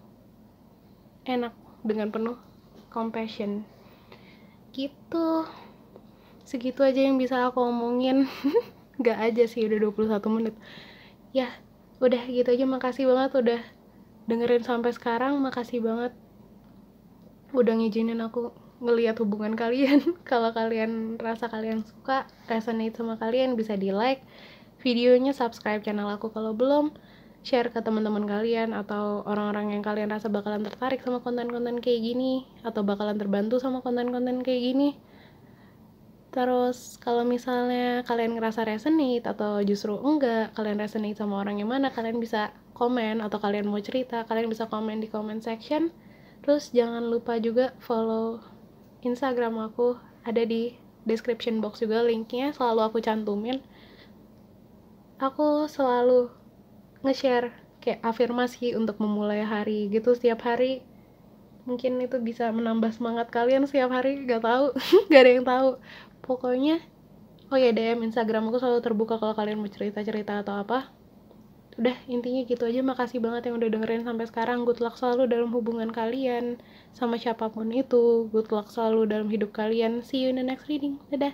enak, dengan penuh compassion gitu. Segitu aja yang bisa aku omongin. Gak aja sih, udah 21 menit ya. Udah gitu aja, makasih banget udah dengerin sampai sekarang. Makasih banget udah ngizinin aku ngelihat hubungan kalian. Kalau kalian rasa kalian suka, resonate sama kalian, bisa di like videonya, subscribe channel aku kalau belum, share ke teman-teman kalian atau orang-orang yang kalian rasa bakalan tertarik sama konten-konten kayak gini atau bakalan terbantu sama konten-konten kayak gini. Terus kalau misalnya kalian ngerasa resonate atau justru enggak, kalian resonate sama orang yang mana, kalian bisa komen, atau kalian mau cerita, kalian bisa komen di comment section. Terus jangan lupa juga follow Instagram aku, ada di description box juga linknya, selalu aku cantumin. Aku selalu nge-share kayak afirmasi untuk memulai hari gitu setiap hari. Mungkin itu bisa menambah semangat kalian setiap hari, gak tahu. Gak ada yang tahu. Pokoknya, oh ya, DM Instagram aku selalu terbuka kalau kalian mau cerita-cerita atau apa. Udah, intinya gitu aja. Makasih banget yang udah dengerin sampai sekarang. Good luck selalu dalam hubungan kalian sama siapapun itu. Good luck selalu dalam hidup kalian. See you in the next reading. Dadah.